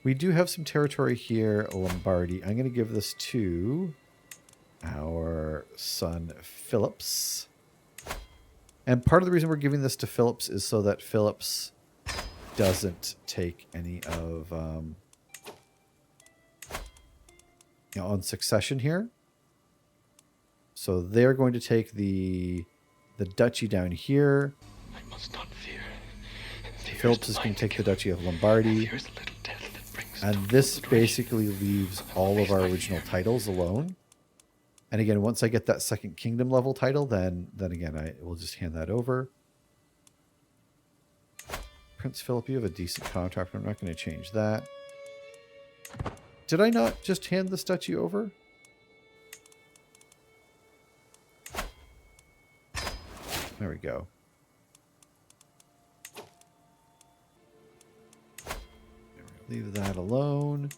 Speaker 1: we do have some territory here, Lombardy. I'm going to give this to our son, Phillips. And part of the reason we're giving this to Phillips is so that Phillips doesn't take any of, you know, on succession here. So they're going to take the duchy down here.
Speaker 3: I must not fear.
Speaker 1: Phillips is going to take the duchy of Lombardy. And this basically leaves all of our original titles alone. And again, once I get that second kingdom level title, then again, I will just hand that over. Prince Philip, you have a decent contract. I'm not going to change that. Did I not just hand this duchy over? There we go. Leave that alone.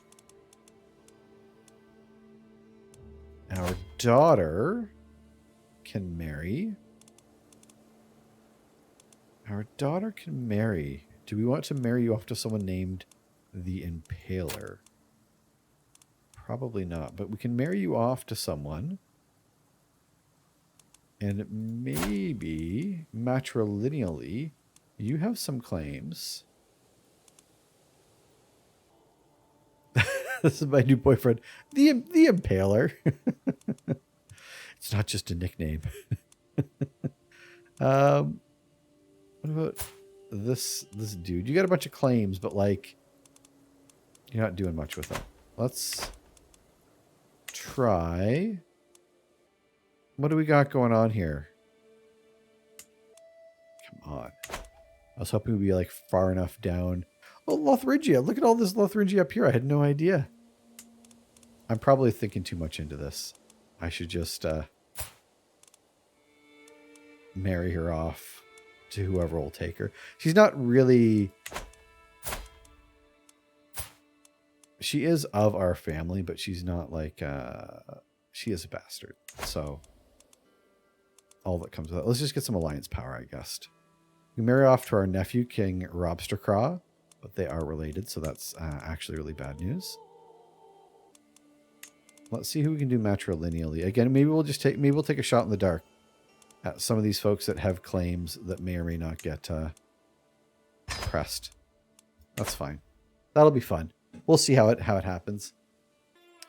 Speaker 1: Our daughter can marry. Our daughter can marry. Do we want to marry you off to someone named the Impaler? Probably not, but we can marry you off to someone. And maybe, matrilineally, you have some claims. This is my new boyfriend, the Impaler. It's not just a nickname. What about this dude? You got a bunch of claims, but like, you're not doing much with them. Let's try. What do we got going on here? Come on. I was hoping we'd be like far enough down. Oh, Lothringia. Look at all this Lothringia up here. I had no idea. I'm probably thinking too much into this. I should just marry her off to whoever will take her. She's not really... She is of our family, but she's not like... She is a bastard. So, all that comes with it. Let's just get some alliance power, I guess. We marry off to our nephew, King Robstercraw. But they are related, so that's actually really bad news. Let's see who we can do matrilineally. Again, maybe we'll take a shot in the dark at some of these folks that have claims that may or may not get pressed. That's fine. That'll be fun. We'll see how it happens.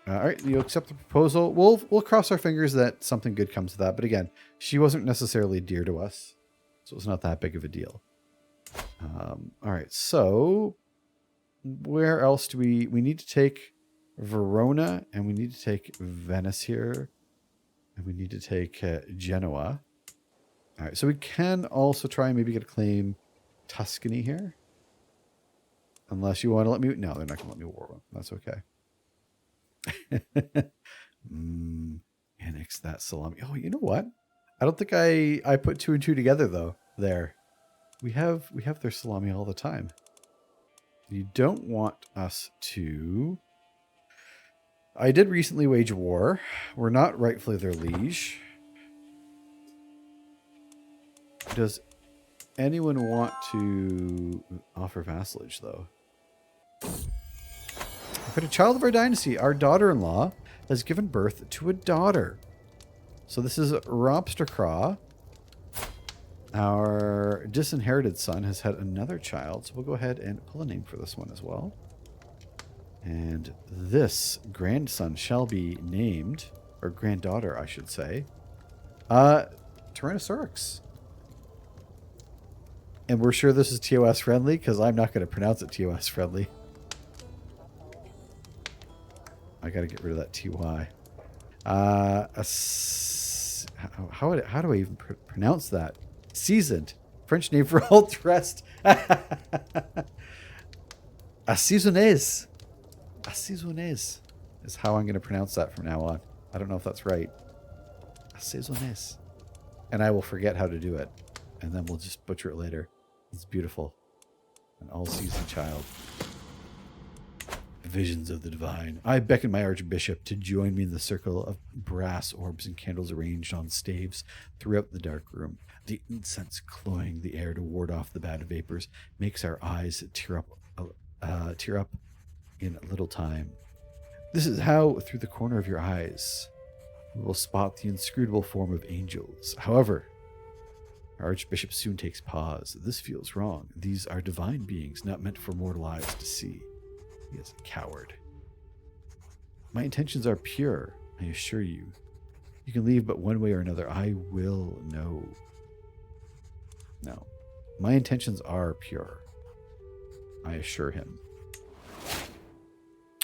Speaker 1: All right, you accept the proposal. We'll cross our fingers that something good comes of that. But again, she wasn't necessarily dear to us, so it's not that big of a deal. All right, so where else do we need to take Verona, and we need to take Venice here, and we need to take Genoa. All right, so we can also try and maybe get a claim Tuscany here. Unless you want to let me... No, they're not going to let me war one. That's okay. Annex that salami. Oh, you know what? I don't think I put 2 and 2 together, though, there. We have their salami all the time. You don't want us to... I did recently wage war. We're not rightfully their liege. Does anyone want to offer vassalage, though? We've got a child of our dynasty. Our daughter-in-law has given birth to a daughter. So this is Robstercraw. Our disinherited son has had another child, so we'll go ahead and pull a name for this one as well. And this grandson shall be named Or granddaughter, I should say. Tyrannosaurus. And we're sure this is TOS friendly, because I'm not going to pronounce it TOS friendly. I got to get rid of that TY. How do I even pronounce that? Seasoned. French name for all dressed. Assaisonnaise. Assaisonnaise is how I'm going to pronounce that from now on. I don't know if that's right. Assaisonnaise. And I will forget how to do it. And then we'll just butcher it later. It's beautiful. An all-season child. Visions of the divine. I beckon my archbishop to join me in the circle of brass orbs and candles arranged on staves throughout the dark room. The incense cloying the air to ward off the bad vapors makes our eyes tear up in a little time. This is how, through the corner of your eyes, we will spot the inscrutable form of angels. However, our archbishop soon takes pause. This feels wrong. These are divine beings, not meant for mortal eyes to see. He is a coward. My intentions are pure, I assure you. You can leave, but one way or another, I will know. No. My intentions are pure, I assure him.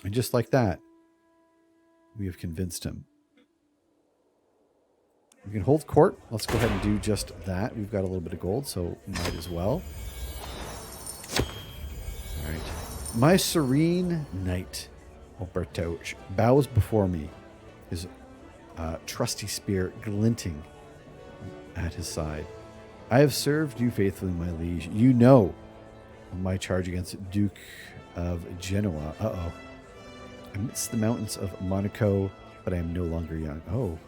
Speaker 1: And just like that, we have convinced him. We can hold court. Let's go ahead and do just that. We've got a little bit of gold, so might as well. All right. My serene knight, Alberto, bows before me, his trusty spear glinting at his side. I have served you faithfully, my liege. You know my charge against Duke of Genoa. Uh-oh. Amidst the mountains of Monaco, but I am no longer young. Oh.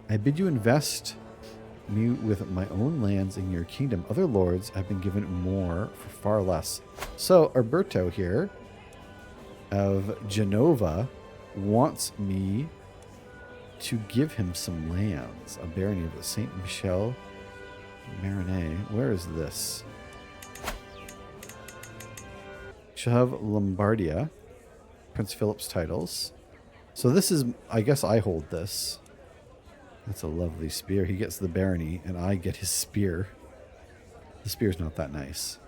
Speaker 1: I bid you invest me with my own lands in your kingdom. Other lords have been given more for far less. So Alberto here of Genova wants me to give him some lands. A barony of Saint Michel Marinais. Where is this? She'll have Lombardia, Prince Philip's titles. So this is, I guess I hold this. That's a lovely spear. He gets the barony, and I get his spear. The spear's not that nice.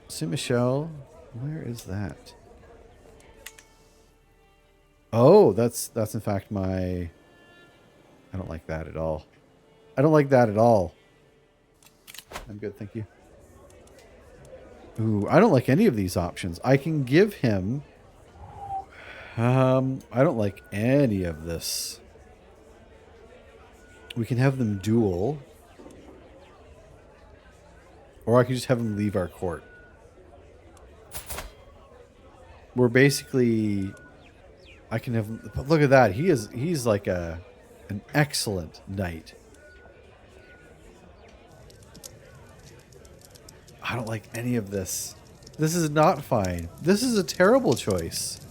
Speaker 1: Saint Michel, where is that? Oh, that's in fact my... I don't like that at all. I don't like that at all. I'm good, thank you. Ooh, I don't like any of these options. I can give him... I don't like any of this. We can have them duel. Or I can just have them leave our court. We're basically... I can have... But look at that. He's like an excellent knight. I don't like any of this. This is not fine. This is a terrible choice.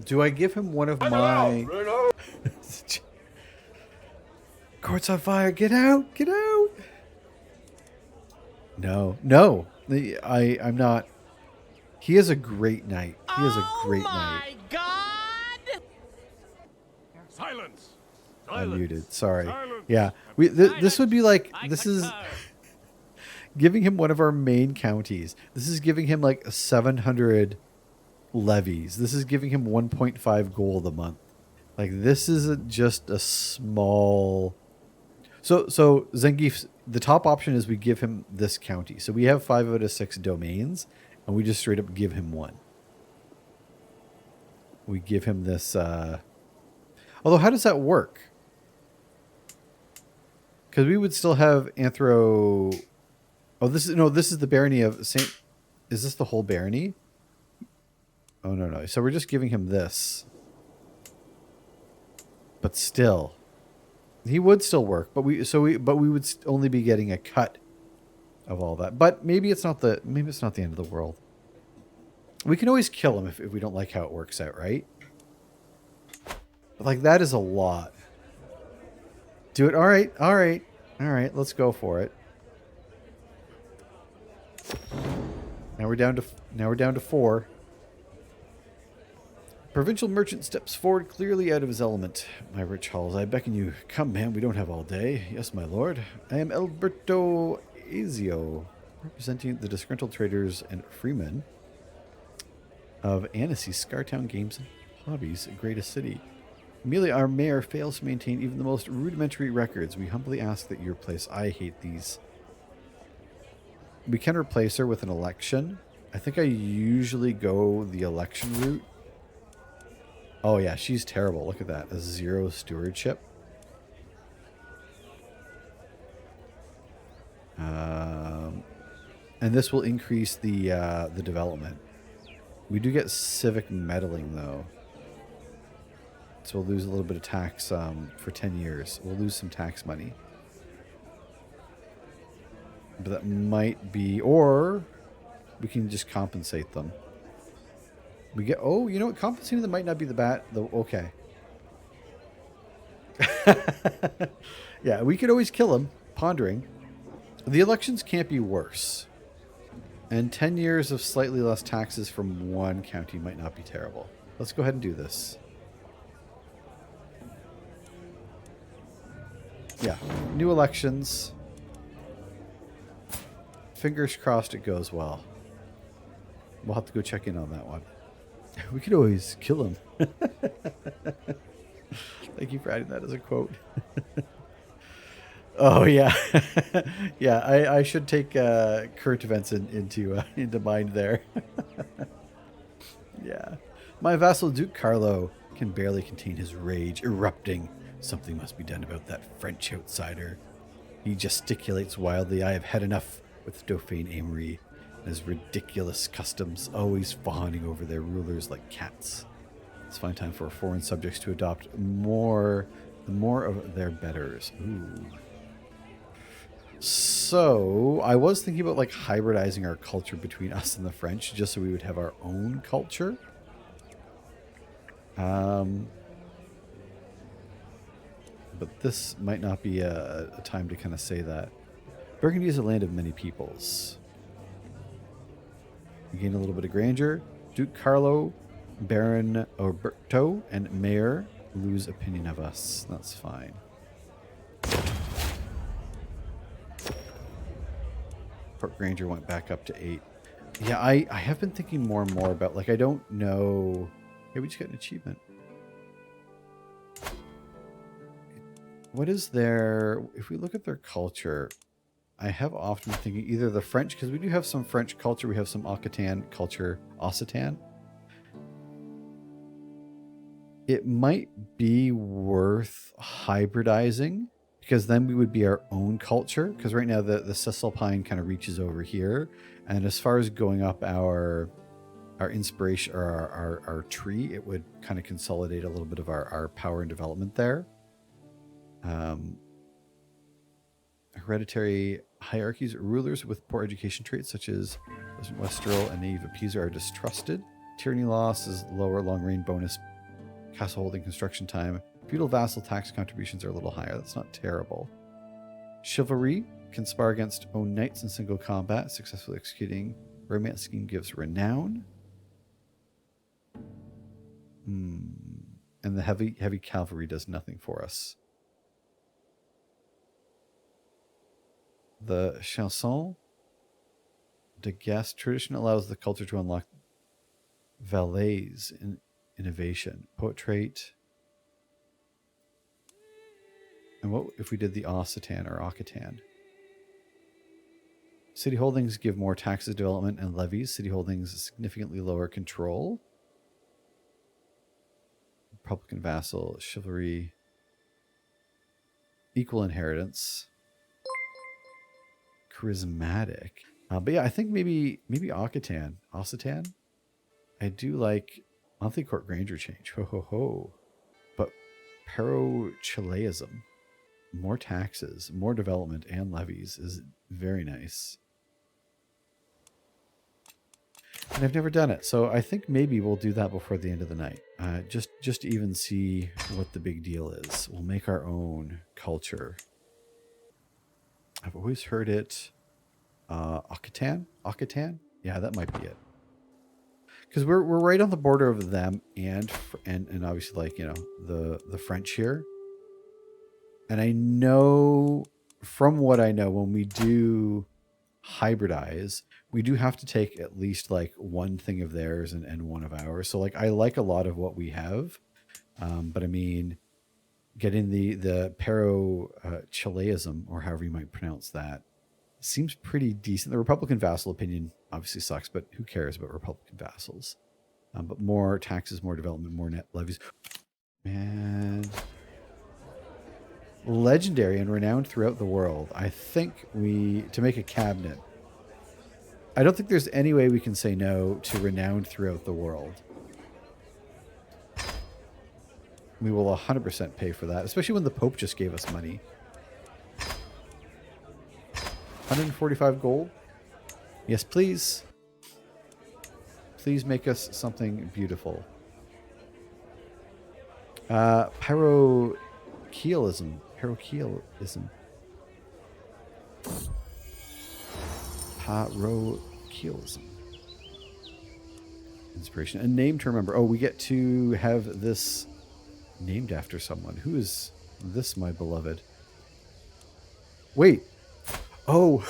Speaker 1: Do I give him one of my... Court's on fire. Get out. Get out. No. No. I'm not... He is a great knight. He is a great knight.
Speaker 3: God!
Speaker 4: Silence.
Speaker 1: I'm muted. Sorry.
Speaker 4: Silence.
Speaker 1: Yeah. This would be like... This is... giving him one of our main counties. This is giving him like 700... levies. This is giving him 1.5 gold a month. Like, this is just a small... So Zangief, the top option is we give him this county. So we have 5 out of 6 domains, and we just straight up give him one. We give him this... Although, how does that work? Because we would still have Anthro... Oh, this is the barony of Saint... Is this the whole barony? Oh, no. So we're just giving him this. But still. He would still work, but we would only be getting a cut of all that. But maybe it's not the end of the world. We can always kill him if we don't like how it works out, right? But like, that is a lot. Do it. All right. All right. All right. Let's go for it. Now we're down to 4. Provincial merchant steps forward, clearly out of his element. My rich halls, I beckon you. Come, man, we don't have all day. Yes, my lord. I am Alberto Azio, representing the disgruntled traders and freemen of Annecy, Scartown Games and Hobbies, greatest city. Amelia, our mayor, fails to maintain even the most rudimentary records. We humbly ask that you replace. I hate these. We can replace her with an election. I think I usually go the election route. Oh yeah, she's terrible. Look at that. A 0 stewardship. And this will increase the development. We do get civic meddling though. So we'll lose a little bit of tax for 10 years. We'll lose some tax money. But that might be, or we can just compensate them. We get, oh, you know what? Compensating them might not be okay. Yeah, we could always kill him. Pondering. The elections can't be worse. And 10 years of slightly less taxes from one county might not be terrible. Let's go ahead and do this. Yeah, new elections. Fingers crossed it goes well. We'll have to go check in on that one. We could always kill him. Thank you for adding that as a quote. Oh, yeah. Yeah, I should take current events into mind there. Yeah. My vassal Duke Carlo can barely contain his rage, erupting. Something must be done about that French outsider. He gesticulates wildly. I have had enough with Dauphin Amory and his ridiculous customs, always fawning over their rulers like cats. It's fine time for foreign subjects to adopt the more of their betters. Ooh. So I was thinking about like hybridizing our culture between us and the French, just so we would have our own culture. But this might not be a time to kind of say that. Burgundy is a land of many peoples. We gain a little bit of grandeur. Duke Carlo, Baron Alberto, and Mayor lose opinion of us. That's fine. Port Grandeur went back up to 8. Yeah, I have been thinking more and more about, like, I don't know. Hey, we just got an achievement. What is their... If we look at their culture, I have often been thinking either the French, because we do have some French culture, we have some Occitan culture, Occitan. It might be worth hybridizing, because then we would be our own culture. Because right now the Cisalpine kind of reaches over here. And as far as going up our inspiration or our tree, it would kind of consolidate a little bit of our power and development there. Hereditary hierarchies, rulers with poor education traits such as Westerl and Naive Appeaser are distrusted. Tyranny loss is lower, long reign bonus, castle holding construction time. Feudal vassal tax contributions are a little higher. That's not terrible. Chivalry can spar against own knights in single combat. Successfully executing romance scheme gives renown. And the heavy cavalry does nothing for us. The chanson de guest tradition allows the culture to unlock valets in innovation, poet trait. And what if we did the Occitan or Occitan? City holdings give more taxes, development, and levies. City holdings significantly lower control. Republican vassal, chivalry, equal inheritance. Charismatic. But yeah, I think maybe Occitan. Occitan? I do like monthly court grandeur change. Ho ho ho. But Parochileism. More taxes, more development, and levies is very nice. And I've never done it. So I think maybe we'll do that before the end of the night. Just to even see what the big deal is. We'll make our own culture. I've always heard it. Occitan? Occitan? Yeah, that might be it. Because we're right on the border of them and obviously, like, you know, the French here. And I know, from what I know, when we do hybridize, we do have to take at least like one thing of theirs and one of ours. So like I like a lot of what we have, but I mean, getting the Pero Chileism, or however you might pronounce that, seems pretty decent. The Republican vassal opinion obviously sucks, but who cares about Republican vassals? But more taxes, more development, more net levies. Man. Legendary and renowned throughout the world. I think to make a cabinet, I don't think there's any way we can say no to renowned throughout the world. We will 100% pay for that, especially when the Pope just gave us money. 145 gold? Yes, please. Please make us something beautiful. Parochialism. Parochialism. Parochialism. Inspiration. A name to remember. Oh, we get to have this named after someone. Who is this, my beloved? Wait. Oh.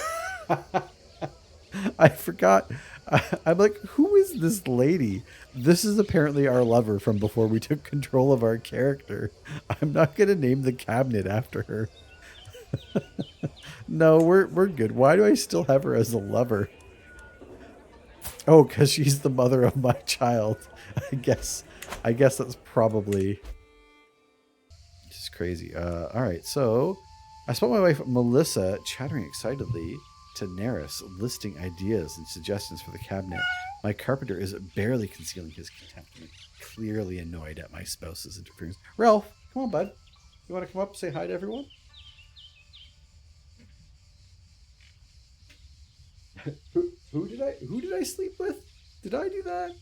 Speaker 1: I forgot. I'm like, who is this lady? This is apparently our lover from before we took control of our character. I'm not going to name the cabinet after her. No, we're good. Why do I still have her as a lover? Oh, because she's the mother of my child. I guess that's probably just crazy. All right, so I spot my wife Melissa chattering excitedly to Neris, listing ideas and suggestions for the cabinet. My carpenter is barely concealing his contentment, clearly annoyed at my spouse's interference. Ralph, come on, bud. You want to come up and say hi to everyone? Who did I sleep with? Did I do that?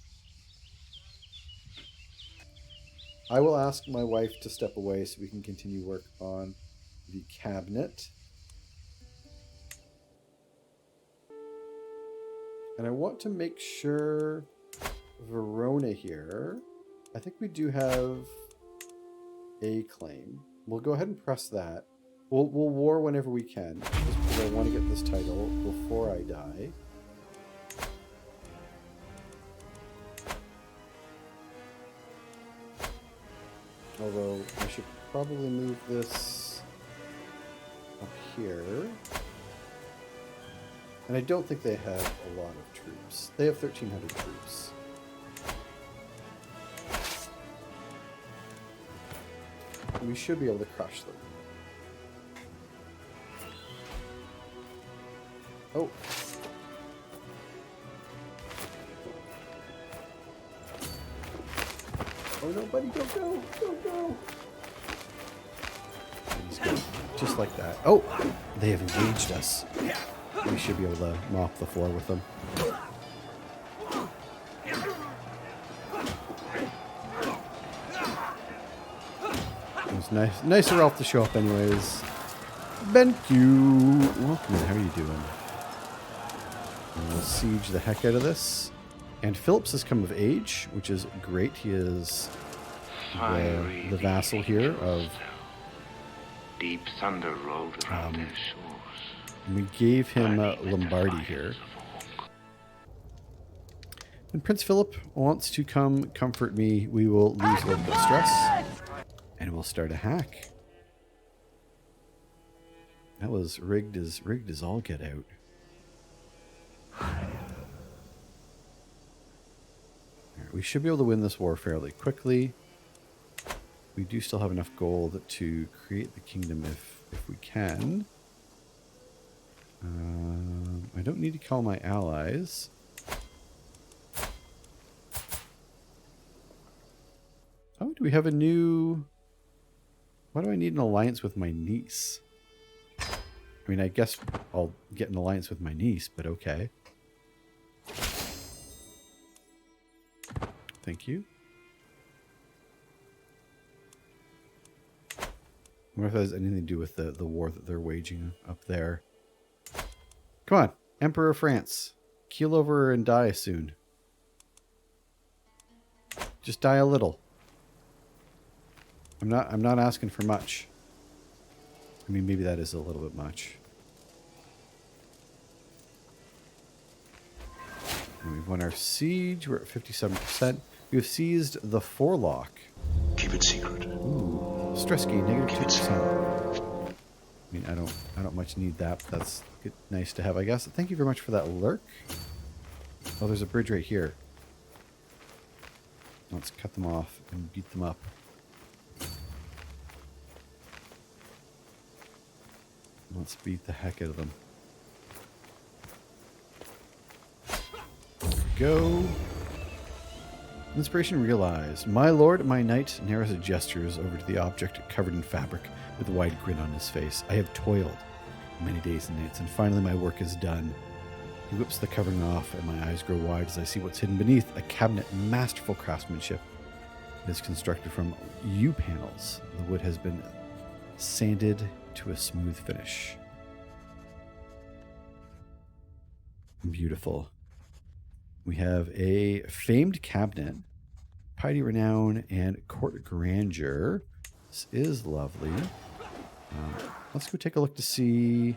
Speaker 1: I will ask my wife to step away so we can continue work on the cabinet. And I want to make sure Verona here, I think we do have a claim. We'll go ahead and press that. We'll war whenever we can, just because I want to get this title before I die. Although I should probably move this up here. And I don't think they have a lot of troops. They have 1,300 troops. We should be able to crush them. Oh. Oh no, buddy, don't go! Don't go! Just like that. Oh! They have engaged us. We should be able to mop the floor with them. It was nice of Ralph to show up anyways. Thank you! Welcome in, how are you doing? And we'll siege the heck out of this. And Phillips has come of age, which is great. He is the vassal here of...
Speaker 3: Deep thunder rolled around their shores.
Speaker 1: We gave him Lombardy here. When Prince Philip wants to come comfort me, we will lose a little bit of stress. And we'll start a hack. That was rigged as all get out. We should be able to win this war fairly quickly. We do still have enough gold to create the kingdom if we can. I don't need to call my allies. Oh, do we have a new... Why do I need an alliance with my niece? I mean, I guess I'll get an alliance with my niece, but okay. Thank you. I wonder if that has anything to do with the war that they're waging up there. Come on, Emperor of France. Keel over and die soon. Just die a little. I'm not asking for much. I mean, maybe that is a little bit much. And we've won our siege. We're at 57%. We've seized the forelock.
Speaker 4: Keep it secret.
Speaker 1: Ooh, stress gain -2%. I mean, I don't much need that, but that's good, nice to have, I guess. Thank you very much for that lurk. Oh, there's a bridge right here. Let's cut them off and beat them up. Let's beat the heck out of them. Go. Inspiration realized. My lord, my knight, narrows his gestures over to the object covered in fabric with a wide grin on his face. I have toiled many days and nights, and finally my work is done. He whips the covering off, and my eyes grow wide as I see what's hidden beneath. A cabinet, masterful craftsmanship. It is constructed from U-panels. The wood has been sanded to a smooth finish. Beautiful. We have a famed cabinet, piety, renown, and court grandeur. This is lovely. Let's go take a look to see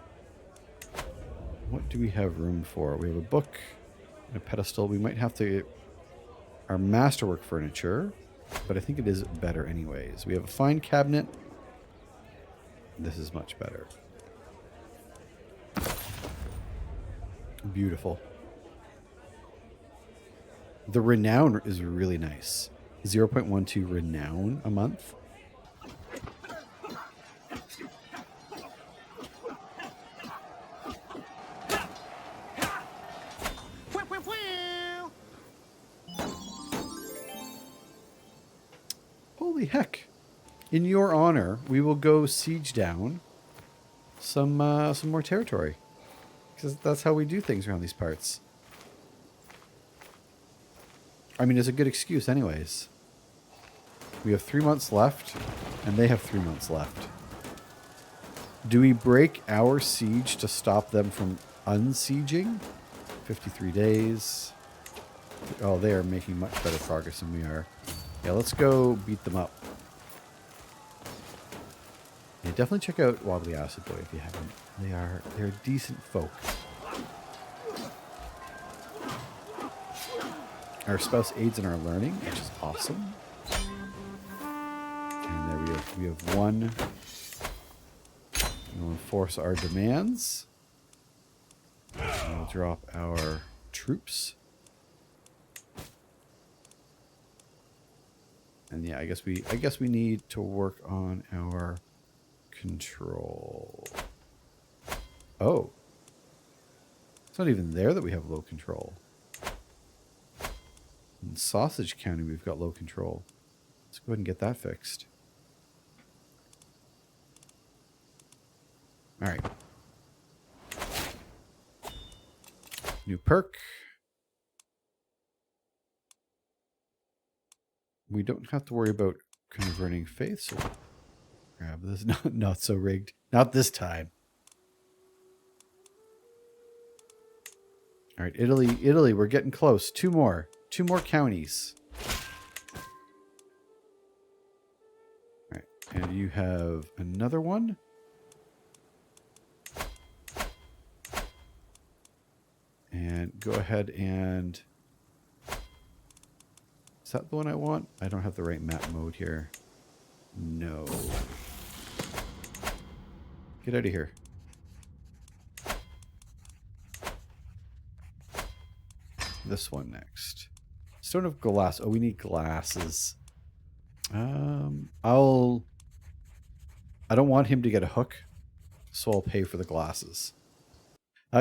Speaker 1: what do we have room for. We have a book and a pedestal. We might have to our masterwork furniture, but I think it is better anyways. We have a fine cabinet. This is much better. Beautiful. The renown is really nice. 0.12 renown a month. Holy heck. In your honor, we will go siege down some more territory. Because that's how we do things around these parts. I mean, it's a good excuse anyways. We have 3 months left, and they have 3 months left. Do we break our siege to stop them from unsieging? 53 days. Oh, they are making much better progress than we are. Yeah, let's go beat them up. Yeah, definitely check out Wobbly Acid Boy if you haven't. They're decent folk. Our spouse aids in our learning, which is awesome. And there we have one. We'll enforce our demands. And we'll drop our troops. And yeah, I guess we need to work on our control. Oh. It's not even there that we have low control. In Sausage County, we've got low control. Let's go ahead and get that fixed. All right. New perk. We don't have to worry about converting faith, so grab this. Not so rigged. Not this time. All right, Italy, we're getting close. Two more counties. All right, and you have another one. And go ahead and... Is that the one I want? I don't have the right map mode here. No. Get out of here. This one next. Stone of glass. Oh, we need glasses. I don't want him to get a hook, so I'll pay for the glasses.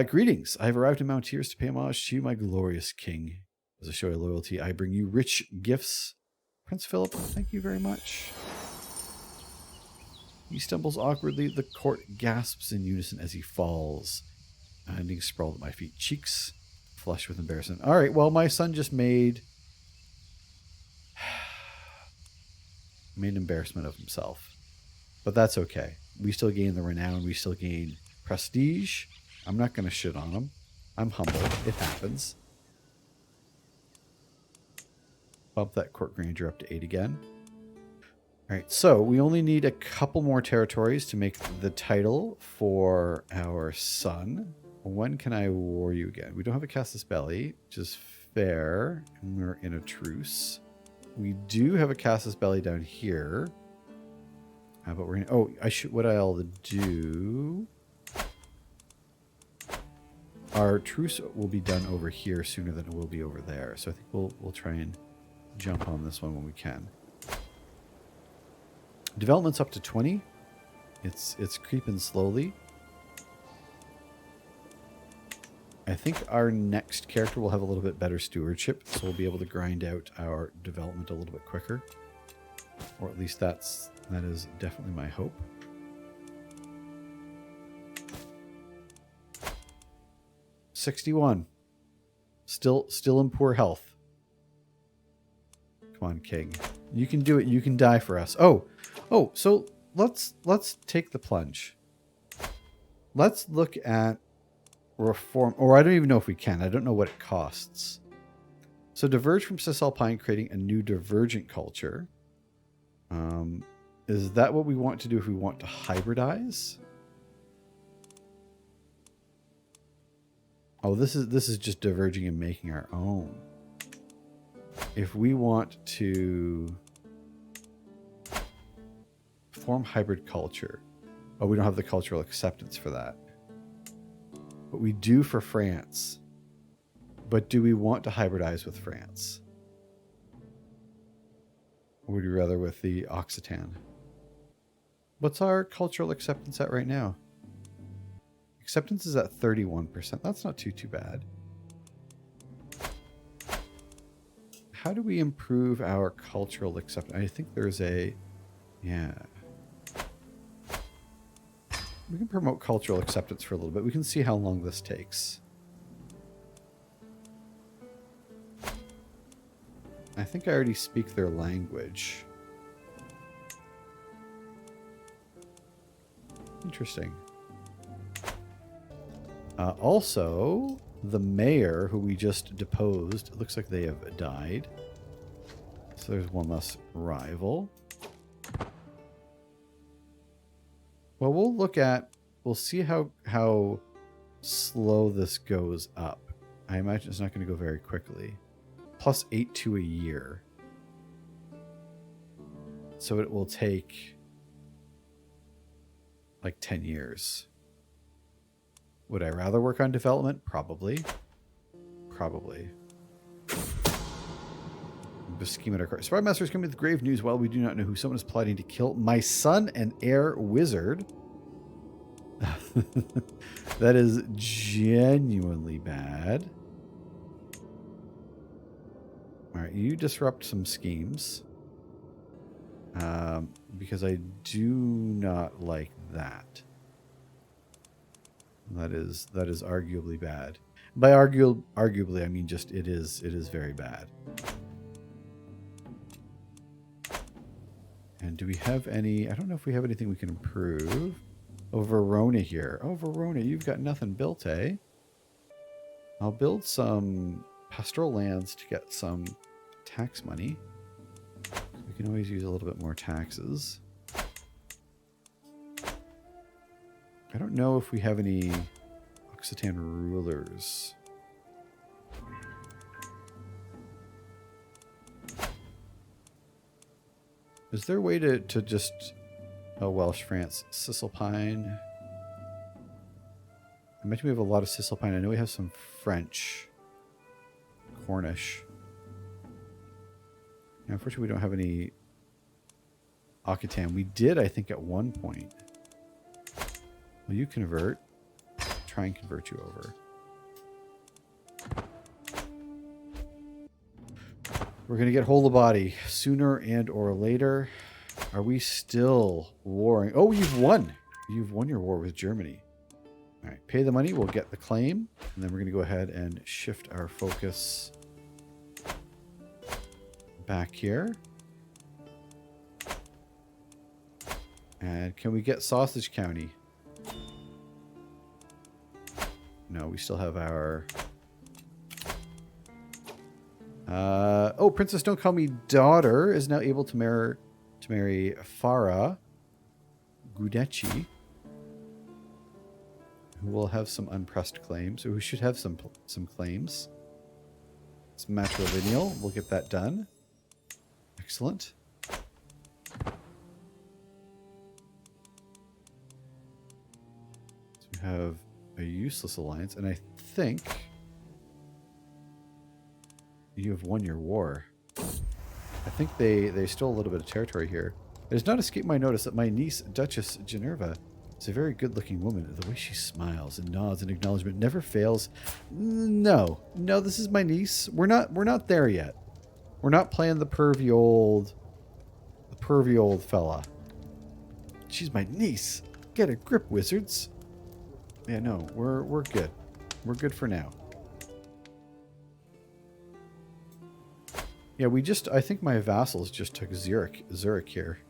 Speaker 1: Greetings. I have arrived in Mount Tears to pay homage to my glorious king. As a show of loyalty, I bring you rich gifts. Prince Philip, thank you very much. He stumbles awkwardly. The court gasps in unison as he falls, ending sprawled at my feet. Cheeks flush with embarrassment. All right, well, my son just made Made an embarrassment of himself. But that's okay. We still gain the renown. We still gain prestige. I'm not going to shit on him. I'm humble. It happens. Bump that court grandeur up to 8 again. All right, so we only need a couple more territories to make the title for our son. When can I war you again? We don't have a Casus Belli, which is fair, and we're in a truce. We do have a Casus Belli down here. But we're gonna, oh, what I'll do. Our truce will be done over here sooner than it will be over there. So I think we'll try and jump on this one when we can. Development's up to 20. It's creeping slowly. I think our next character will have a little bit better stewardship, so we'll be able to grind out our development a little bit quicker. Or at least that is definitely my hope. $61. Still in poor health. Come on, King. You can do it. You can die for us. Oh, so let's take the plunge. Let's look at reform, or I don't even know if we can. I don't know what it costs. So diverge from Cisalpine, creating a new divergent culture. Is that what we want to do if we want to hybridize? Oh, this is just diverging and making our own. If we want to form hybrid culture, oh, we don't have the cultural acceptance for that. But we do for France. But do we want to hybridize with France? Or would you rather with the Occitan? What's our cultural acceptance at right now? Acceptance is at 31%. That's not too bad. How do we improve our cultural acceptance? I think there's a... Yeah. We can promote cultural acceptance for a little bit. We can see how long this takes. I think I already speak their language. Interesting. Also, the mayor who we just deposed, it looks like they have died. So there's one less rival. Well, we'll see how slow this goes up. I imagine it's not going to go very quickly. Plus 8 to a year. So it will take like 10 years. Would I rather work on development? Probably. Probably. Scheme at our court. Spy Master is coming with grave news. While we do not know who, someone is plotting to kill my son and heir wizard. That is genuinely bad. Alright, you disrupt some schemes. Because I do not like that. That is arguably bad. By arguably, I mean just it is very bad. And do we have any... I don't know if we have anything we can improve. Oh, Verona here. Oh, Verona, you've got nothing built, eh? I'll build some pastoral lands to get some tax money. We can always use a little bit more taxes. I don't know if we have any Occitan rulers. Is there a way to just... Oh, Welsh, France, Cisalpine. I imagine we have a lot of Cisalpine. I know we have some French. Cornish. Now, unfortunately, we don't have any Occitan. We did, I think, at one point. Will you convert? Try and convert you over. We're going to get hold of body sooner and or later. Are we still warring? Oh, you've won. You've won your war with Germany. All right, pay the money. We'll get the claim. And then we're going to go ahead and shift our focus back here. And can we get Sausage County? No, we still have our... oh, Princess Don't Call Me Daughter is now able to marry Farah Gudechi, who will have some unpressed claims, or who should have some claims. It's matrilineal. We'll get that done. Excellent. So we have a useless alliance, and I think you have won your war. I think they stole a little bit of territory here. It has not escaped my notice that my niece, Duchess Generva, is a very good-looking woman. The way she smiles and nods in acknowledgement never fails. No, this is my niece. We're not there yet. We're not playing the pervy old fella. She's my niece. Get a grip, wizards. Yeah, no, we're good. We're good for now. Yeah, I think my vassals just took Zurich here.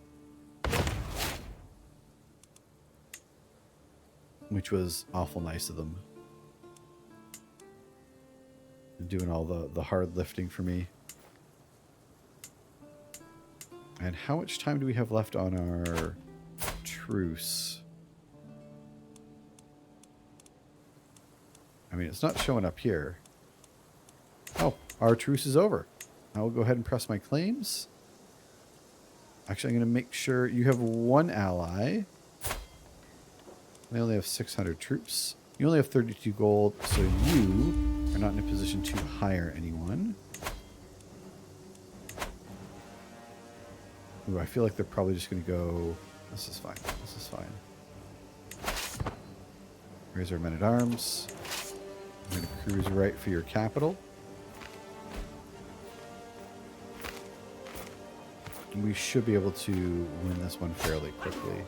Speaker 1: Which was awful nice of them. Doing all the hard lifting for me. And how much time do we have left on our truce? I mean, it's not showing up here. Oh, our truce is over. I will go ahead and press my claims. Actually, I'm going to make sure you have one ally. They only have 600 troops. You only have 32 gold, so you are not in a position to hire anyone. Ooh, I feel like they're probably just going to go... This is fine. This is fine. Here's our men-at-arms. I'm going to cruise right for your capital. We should be able to win this one fairly quickly.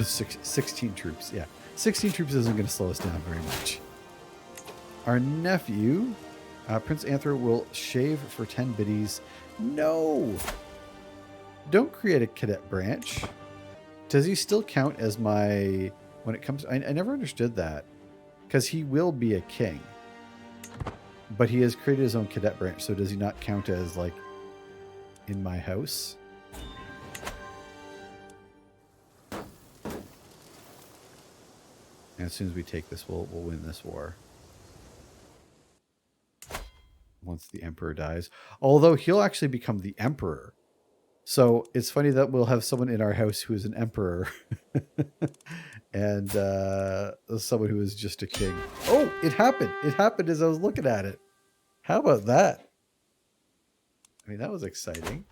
Speaker 1: 16 troops, yeah. 16 troops isn't going to slow us down very much. Our nephew, Prince Anthro, will shave for 10 biddies. No! Don't create a cadet branch. Does he still count as my... When it comes... I never understood that. Because he will be a king. But he has created his own cadet branch, so does he not count as, like, in my house? And as soon as we take this, we'll win this war. Once the emperor dies. Although he'll actually become the emperor. So it's funny that we'll have someone in our house who is an emperor. And someone who is just a king. Oh, it happened. It happened as I was looking at it. How about that? I mean, that was exciting.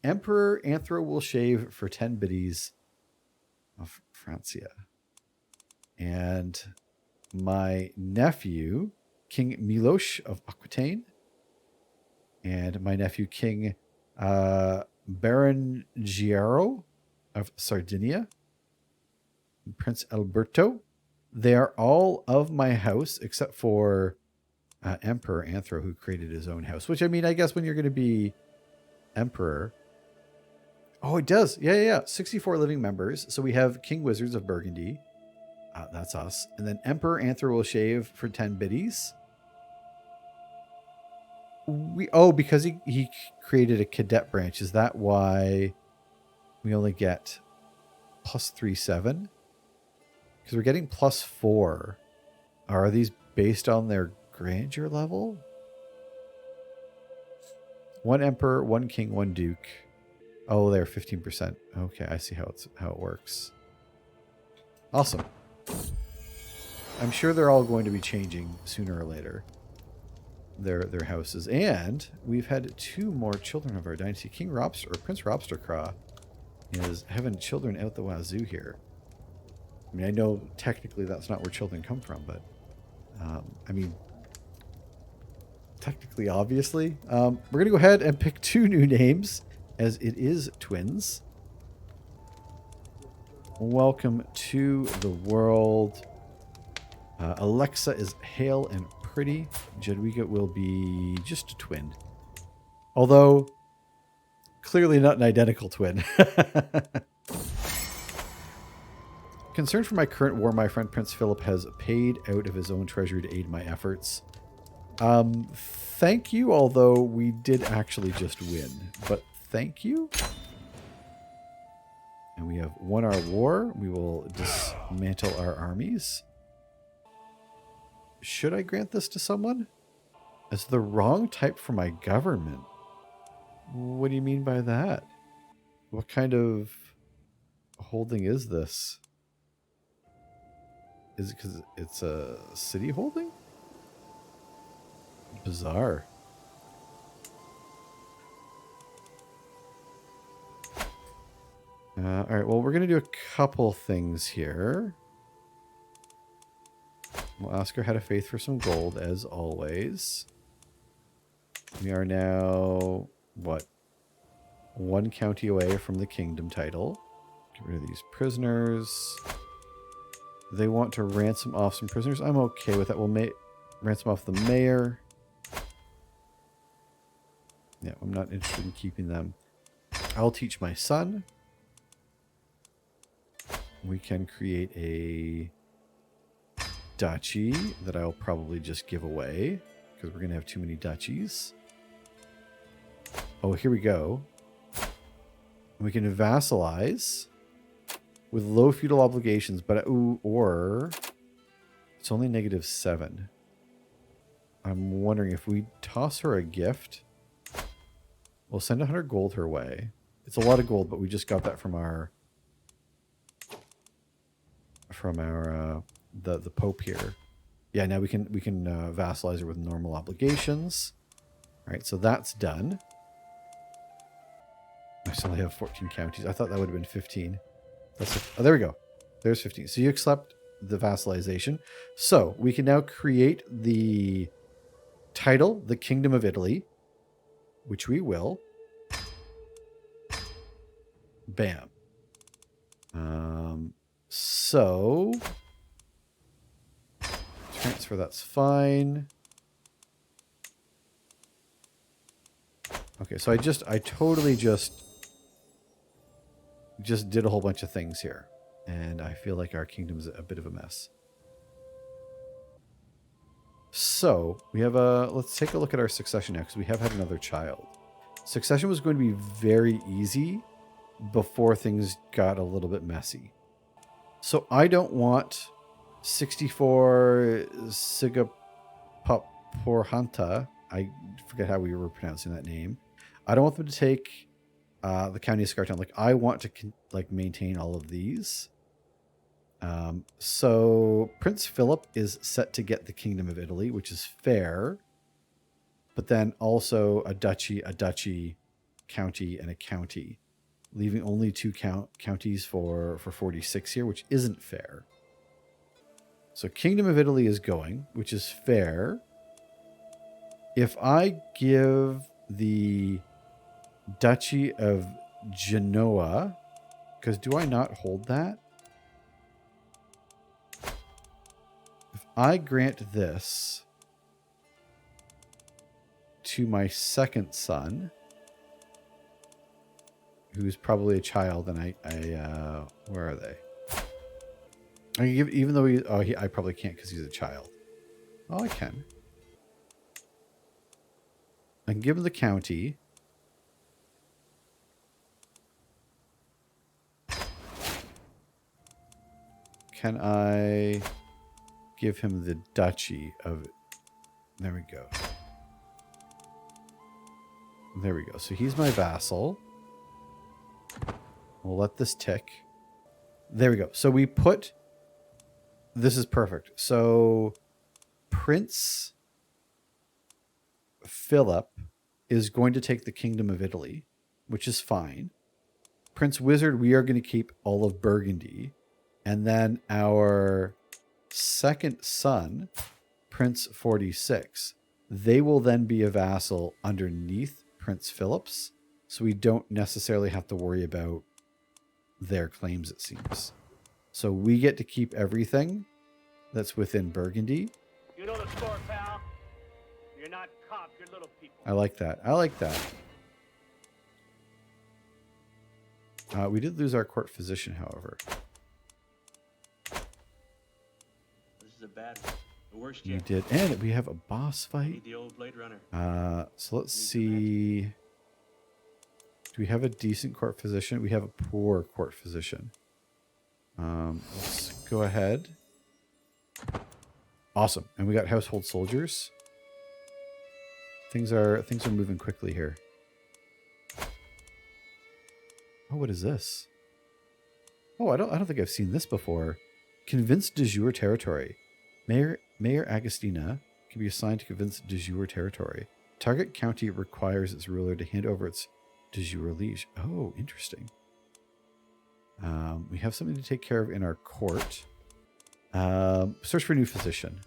Speaker 1: Emperor Anthro will shave for 10 biddies of Francia. And my nephew, King Miloš of Aquitaine, and my nephew, King Berengiero of Sardinia, and Prince Alberto, they are all of my house except for Emperor Anthro, who created his own house. Which, I mean, I guess when you're going to be emperor... Oh, it does. Yeah. 64 living members. So we have King Wizards of Burgundy. That's us. And then Emperor Anthro will shave for 10 biddies. Because he created a cadet branch. Is that why we only get +3/7? Because we're getting +4. Are these based on their grandeur level? 1 emperor, 1 king, 1 duke. Oh, they're 15%. Okay, I see how it works. Awesome. I'm sure they're all going to be changing sooner or later. Their houses. And we've had 2 more children of our dynasty. King Robster, or Prince Robstercraw, is having children out the wazoo here. I mean, I know technically that's not where children come from, but I mean, technically, obviously. We're going to go ahead and pick 2 new names, as it is twins. Welcome to the world. Alexa is hale and pretty. Jadwiga will be just a twin. Although, Clearly not an identical twin. Concerned for my current war, my friend Prince Philip has paid out of his own treasury to aid my efforts. Thank you, although we did actually just win. But thank you. And we have won our war. We will dismantle our armies. Should I grant this to someone? As the wrong type for my government. What do you mean by that? What kind of holding is this? Is it because it's a city holding? Bizarre. All right, well, we're going to do a couple things here. We'll ask her how to faith for some gold, as always. We are now, what? 1 county away from the kingdom title. Get rid of these prisoners. They want to ransom off some prisoners. I'm okay with that. We'll ransom off the mayor. Yeah, I'm not interested in keeping them. I'll teach my son. We can create a duchy that I'll probably just give away because we're going to have too many duchies. Oh, here we go. We can vassalize with low feudal obligations, but or it's only -7. I'm wondering if we toss her a gift, we'll send 100 gold her way. It's a lot of gold, but we just got that from our the Pope here. Yeah, now we can vassalize her with normal obligations. All right, so that's done. I still only have 14 counties. I thought that would have been 15. Oh, there we go. There's 15. So you accept the vassalization. So we can now create the title, the Kingdom of Italy, which we will. Bam. So transfer, that's fine. Okay, so I totally just did a whole bunch of things here, and I feel like our kingdom's a bit of a mess. So we have let's take a look at our succession now, because we have had another child. Succession was going to be very easy before things got a little bit messy. So I don't want 64 Sigaporhanta. I forget how we were pronouncing that name. I don't want them to take the county of Scartown. Like, I want to maintain all of these. So Prince Philip is set to get the Kingdom of Italy, which is fair. But then also a duchy, county, and a county, leaving only 2 counties for 46 here, which isn't fair. So Kingdom of Italy is going, which is fair. If I give the Duchy of Genoa, because do I not hold that? If I grant this to my second son, who's probably a child, and I where are they? I can give, even though I probably can't because he's a child. Oh, I can. I can give him the county. Can I give him the duchy of... There we go. There we go. So he's my vassal. We'll let this tick. There we go. So we put... This is perfect. So Prince Philip is going to take the Kingdom of Italy, which is fine. Prince Wizard, we are going to keep all of Burgundy. And then our second son, Prince 46, they will then be a vassal underneath Prince Philip's. So we don't necessarily have to worry about their claims, it seems. So we get to keep everything that's within Burgundy.
Speaker 4: You know the score, pal. You're not cops, you're little people.
Speaker 1: I like that. I like that. We did lose our court physician, however.
Speaker 5: This is a bad one. The worst
Speaker 1: We
Speaker 5: yet.
Speaker 1: did, and we have a boss fight.
Speaker 5: Need the old Blade Runner.
Speaker 1: So let's see. Do we have a decent court physician? We have a poor court physician. Let's go ahead. Awesome, and we got household soldiers. Things are moving quickly here. Oh, what is this? Oh, I don't think I've seen this before. Convince de jure territory. Mayor Agostina can be assigned to convince de jure territory. Target county requires its ruler to hand over its de jure liege. Oh, interesting. We have something to take care of in our court. Search for a new physician.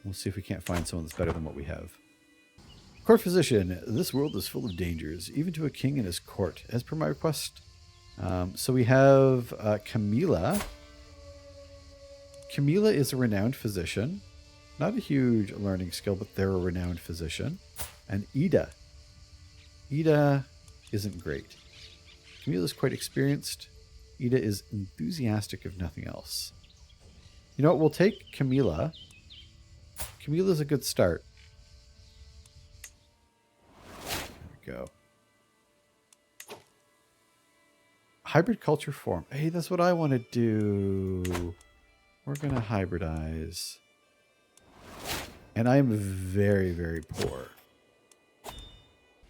Speaker 1: We'll see if we can't find someone that's better than what we have. Court physician. This world is full of dangers, even to a king and his court, as per my request. So we have Camila. Camila is a renowned physician. Not a huge learning skill, but they're a renowned physician. And Ida. Ida isn't great. Camila is quite experienced. Ida is enthusiastic, if nothing else. You know what? We'll take Camila. Camila's a good start. There we go. Hybrid culture form. Hey, that's what I want to do. We're going to hybridize. And I am very, very poor.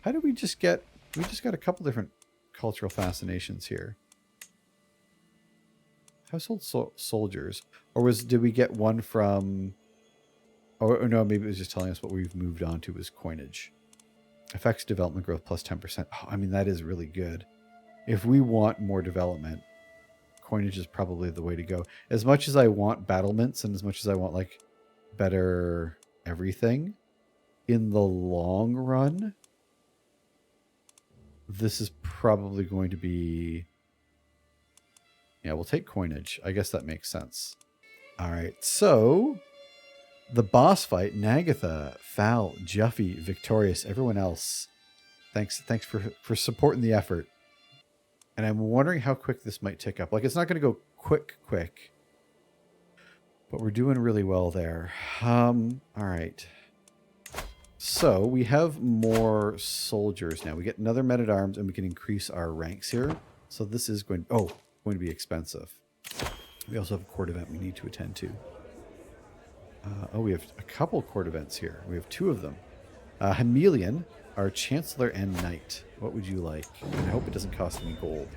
Speaker 1: How did we just get... We just got a couple different cultural fascinations here. Household soldiers. Or did we get one from... Or no, maybe it was just telling us what we've moved on to was coinage. Affects development growth plus 10%. Oh, I mean, that is really good. If we want more development, coinage is probably the way to go. As much as I want battlements and as much as I want like better everything, in the long run, this is probably going to be... Yeah, we'll take coinage. I guess that makes sense. All right, so the boss fight, Nagatha, Foul, Juffy, Victorious, everyone else. Thanks for supporting the effort. And I'm wondering how quick this might tick up. Like, it's not going to go quick, but we're doing really well there. All right. So we have more soldiers now. We get another men-at-arms, and we can increase our ranks here. So this is going to be expensive. We also have a court event we need to attend to. We have a couple court events here. We have two of them. Hamelion, our Chancellor and Knight. What would you like? And I hope it doesn't cost any gold.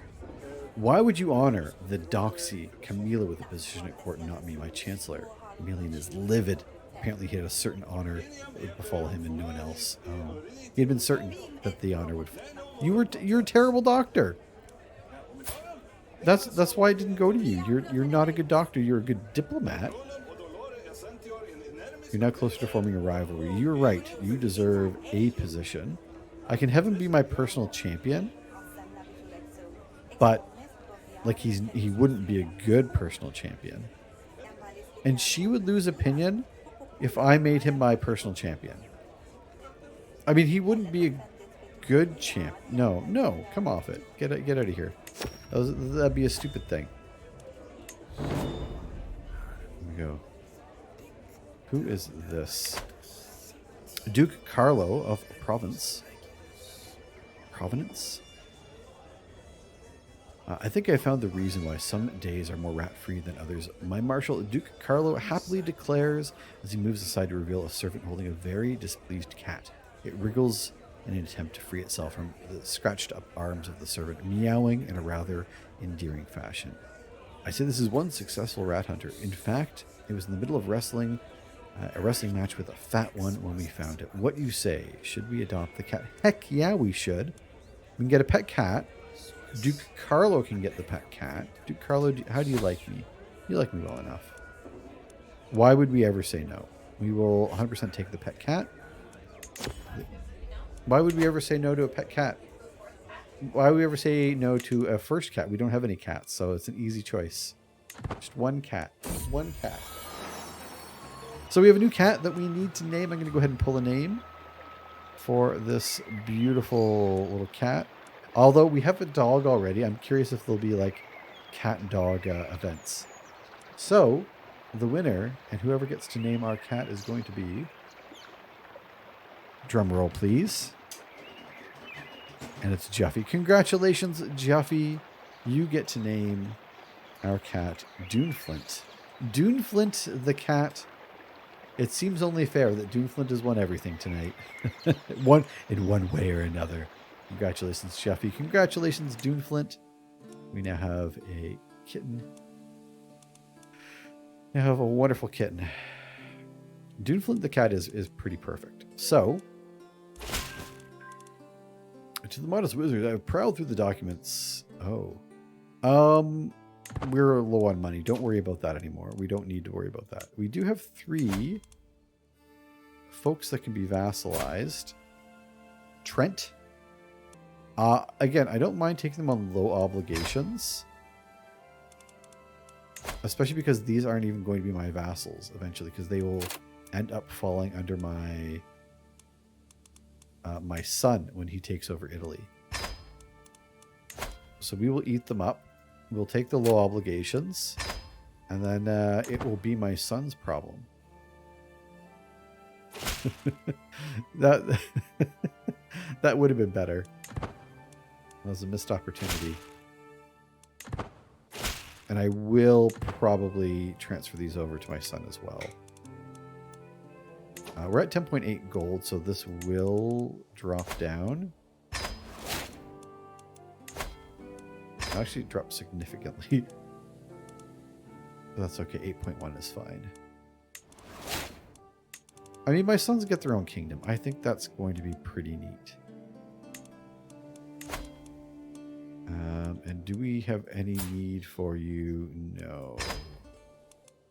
Speaker 1: Why would you honor the doxy Camila with a position at court and not me, my Chancellor? Hamelion is livid. Apparently he had a certain honor that would befall him and no one else. He had been certain that the honor would... You're a terrible doctor. That's why I didn't go to you. You're not a good doctor. You're a good diplomat. You're now closer to forming a rivalry. You're right. You deserve a position. I can have him be my personal champion, but like he wouldn't be a good personal champion. And she would lose opinion if I made him my personal champion. I mean, he wouldn't be a good champ. No, come off it. Get out of here. That'd be a stupid thing. Here we go. Who is this? Duke Carlo of Provenance. I think I found the reason why some days are more rat-free than others. My Marshal Duke Carlo happily declares as he moves aside to reveal a servant holding a very displeased cat. It wriggles in an attempt to free itself from the scratched up arms of the servant, meowing in a rather endearing fashion. I say this is one successful rat hunter. In fact, it was in the middle of a wrestling match with a fat one when we found it. What do you say? Should we adopt the cat? Heck yeah, we should. We can get a pet cat. Duke Carlo can get the pet cat. Duke Carlo, how do you like me? You like me well enough. Why would we ever say no? We will 100% take the pet cat. Why would we ever say no to a pet cat? Why would we ever say no to a first cat? We don't have any cats, so it's an easy choice. Just one cat. One cat. So we have a new cat that we need to name. I'm going to go ahead and pull a name for this beautiful little cat. Although we have a dog already, I'm curious if there'll be like cat and dog events. So, the winner and whoever gets to name our cat is going to be... Drum roll, please. And it's Juffy. Congratulations, Juffy. You get to name our cat Duneflint. Duneflint the cat. It seems only fair that Duneflint has won everything tonight. in one way or another. Congratulations, Juffy. Congratulations, Duneflint. We now have a kitten. We have a wonderful kitten. Duneflint the cat is pretty perfect. So, to the modest wizard, I've prowled through the documents. Oh. We're low on money. Don't worry about that anymore. We don't need to worry about that. We do have 3 folks that can be vassalized. Trent. Again, I don't mind taking them on low obligations. Especially because these aren't even going to be my vassals eventually, because they will end up falling under my my son when he takes over Italy. So we will eat them up. We'll take the low obligations, and then it will be my son's problem. that that would have been better. That was a missed opportunity. And I will probably transfer these over to my son as well. We're at 10.8 gold, so this will drop down. Actually dropped significantly. That's okay. 8.1 is fine. I mean, my sons get their own kingdom. I think that's going to be pretty neat. And do we have any need for you? No.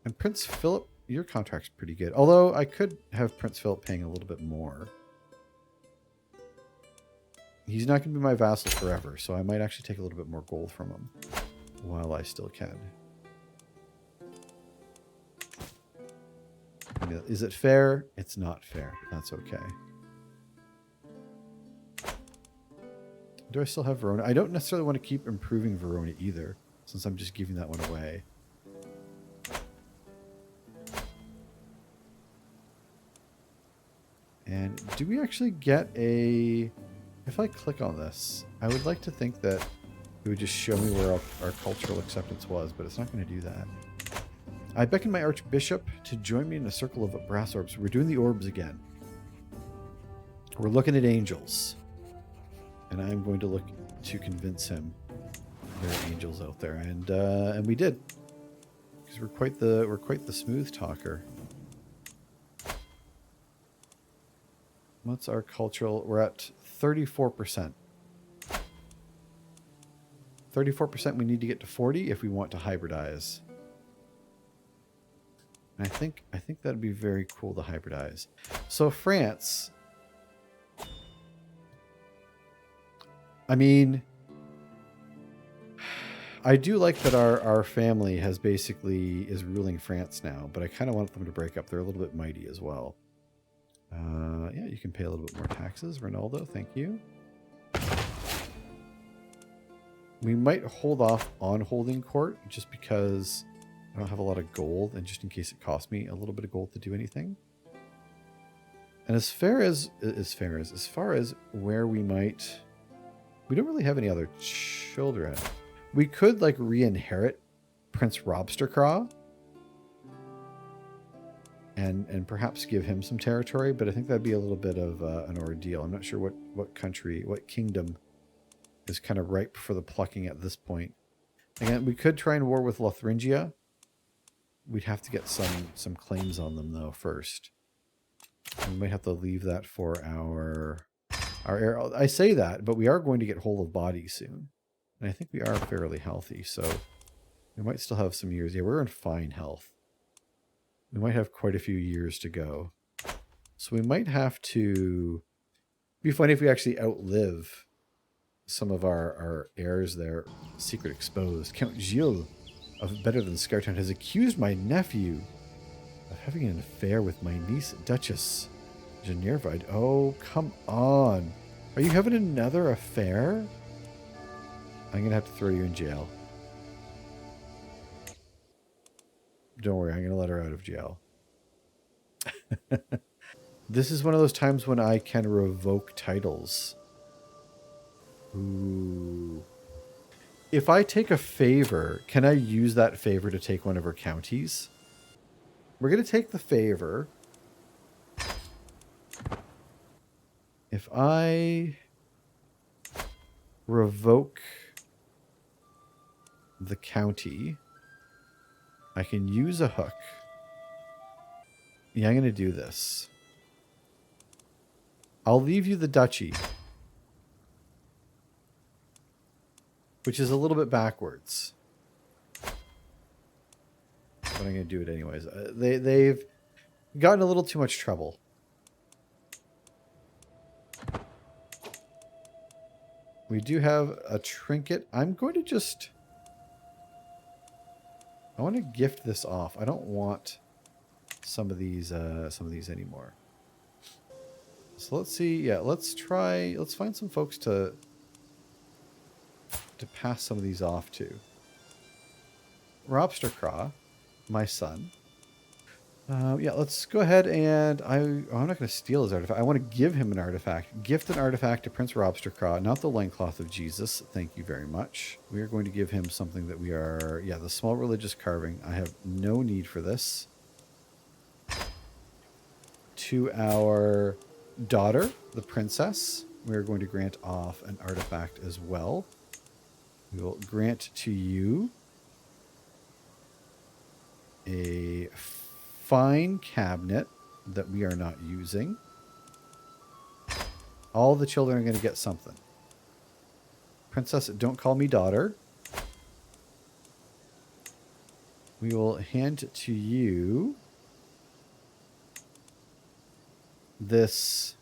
Speaker 1: And Prince Philip, your contract's pretty good. Although I could have Prince Philip paying a little bit more. He's not going to be my vassal forever, so I might actually take a little bit more gold from him while I still can. Is it fair? It's not fair. That's okay. Do I still have Verona? I don't necessarily want to keep improving Verona either, since I'm just giving that one away. And do we actually get a... If I click on this, I would like to think that it would just show me where our cultural acceptance was, but it's not going to do that. I beckon my Archbishop to join me in a circle of brass orbs. We're doing the orbs again. We're looking at angels. And I'm going to look to convince him there are angels out there. And we did. Because we're quite the smooth talker. What's our cultural? We're at 34%. 34% we need to get to 40 if we want to hybridize. And I think that'd be very cool to hybridize. So France, I mean, I do like that our family has basically is ruling France now, but I kind of want them to break up. They're a little bit mighty as well. Yeah, you can pay a little bit more taxes, Ronaldo. Thank you. We might hold off on holding court just because I don't have a lot of gold, and just in case it costs me a little bit of gold to do anything. And as far as where we might, we don't really have any other children. We could like re-inherit Prince Robstercraw and perhaps give him some territory, but I think that'd be a little bit of an ordeal. I'm not sure what country, what kingdom is kind of ripe for the plucking at this point. Again, we could try and war with Lothringia. We'd have to get some claims on them though first. We might have to leave that for our heir. I say that, but we are going to get hold of bodies soon. And I think we are fairly healthy, so we might still have some years. Yeah, we're in fine health. We might have quite a few years to go. So we might have to... It'd be funny if we actually outlive some of our heirs there. Secret exposed. Count Gilles of Better Than Scartown has accused my nephew of having an affair with my niece, Duchess Genervide. Oh, come on. Are you having another affair? I'm going to have to throw you in jail. Don't worry, I'm going to let her out of jail. This is one of those times when I can revoke titles. Ooh. If I take a favor, can I use that favor to take one of her counties? We're going to take the favor. If I revoke the county, I can use a hook. Yeah, I'm going to do this. I'll leave you the duchy, which is a little bit backwards. But I'm going to do it anyways. They've gotten a little too much trouble. We do have a trinket. I'm going to just... I want to gift this off. I don't want some of these anymore. So let's see. Yeah, let's find some folks to pass some of these off to. Robstercraw, my son. Yeah, let's go ahead and I'm not going to steal his artifact. I want to give him an artifact. Gift an artifact to Prince Robstercraw, not the loincloth of Jesus. Thank you very much. We are going to give him something that we are... Yeah, the small religious carving. I have no need for this. To our daughter, the princess, we are going to grant off an artifact as well. We will grant to you a fine cabinet that we are not using. All the children are going to get something. Princess, don't call me daughter. We will hand to you this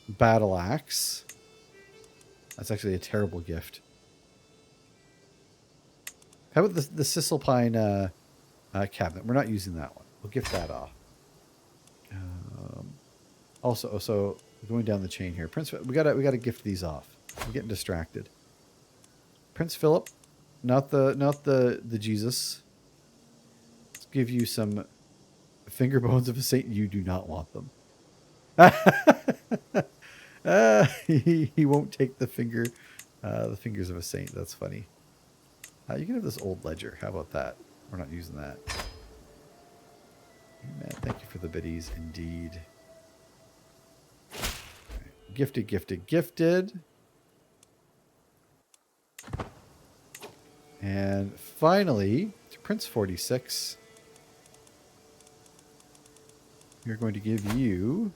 Speaker 1: battle axe. That's actually a terrible gift. How about the Cisalpine cabinet? We're not using that one. We'll gift that off. Also, so going down the chain here, Prince, we gotta gift these off. I'm getting distracted. Prince Philip, not the Jesus. Let's give you some finger bones of a saint. You do not want them. He won't take the fingers of a saint. That's funny. You can have this old ledger. How about that? We're not using that. Amen. Thank you for the biddies, indeed. Right. Gifted, gifted, gifted. And finally, to Prince 46, we're going to give you...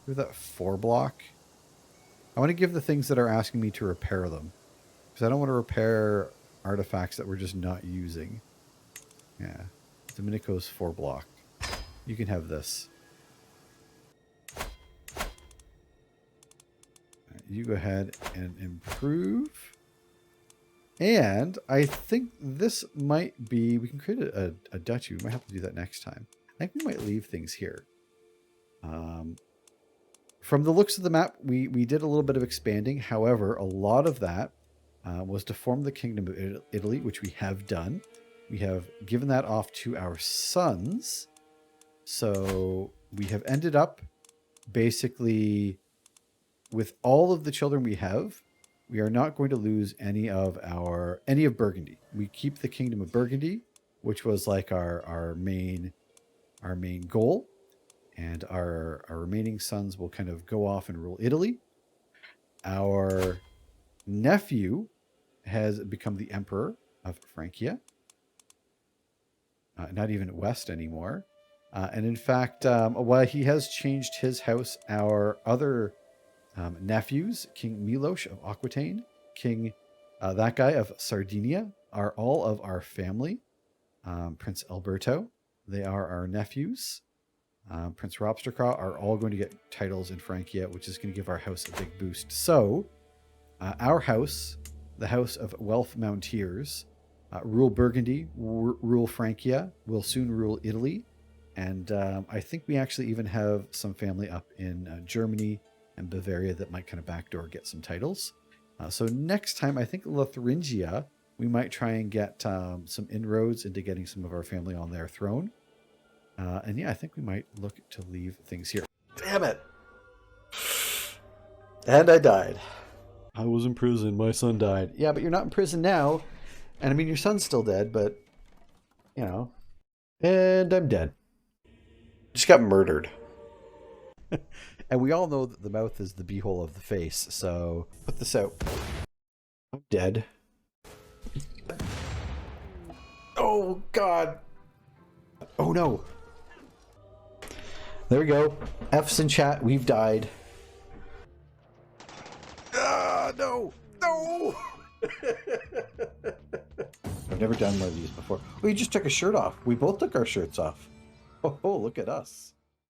Speaker 1: with that 4 block. I want to give the things that are asking me to repair them. Because I don't want to repair artifacts that we're just not using. Yeah. Domenico's 4 block. You can have this. Right, you go ahead and improve. And I think this might be... We can create a duchy. We might have to do that next time. I think we might leave things here. From the looks of the map, we did a little bit of expanding. However, a lot of that was to form the Kingdom of Italy, which we have done. We have given that off to our sons. So we have ended up basically with all of the children we have. We are not going to lose any of Burgundy. We keep the Kingdom of Burgundy, which was like our main goal. And our remaining sons will kind of go off and rule Italy. Our nephew has become the Emperor of Francia. Not even West anymore. And in fact, while he has changed his house, our other nephews, King Milos of Aquitaine, King that guy of Sardinia, are all of our family. Prince Alberto, they are our nephews. Prince Robstercraw are all going to get titles in Francia, which is going to give our house a big boost. So, our house, the House of Welf Mounteers, rule Burgundy, rule Francia, will soon rule Italy, And I think we actually even have some family up in Germany and Bavaria that might kind of backdoor get some titles. So next time, I think Lotharingia, we might try and get some inroads into getting some of our family on their throne. And yeah, I think we might look to leave things here. Damn it! And I died. I was in prison. My son died. Yeah, but you're not in prison now. And I mean, your son's still dead, but, you know. And I'm dead. Just got murdered. And we all know that the mouth is the beehole of the face, so put this out. I'm dead. Oh, God. Oh, no. There we go. F's in chat. We've died. Ah, no. No. I've never done one of these before. We just took a shirt off. We both took our shirts off. Oh, look at us.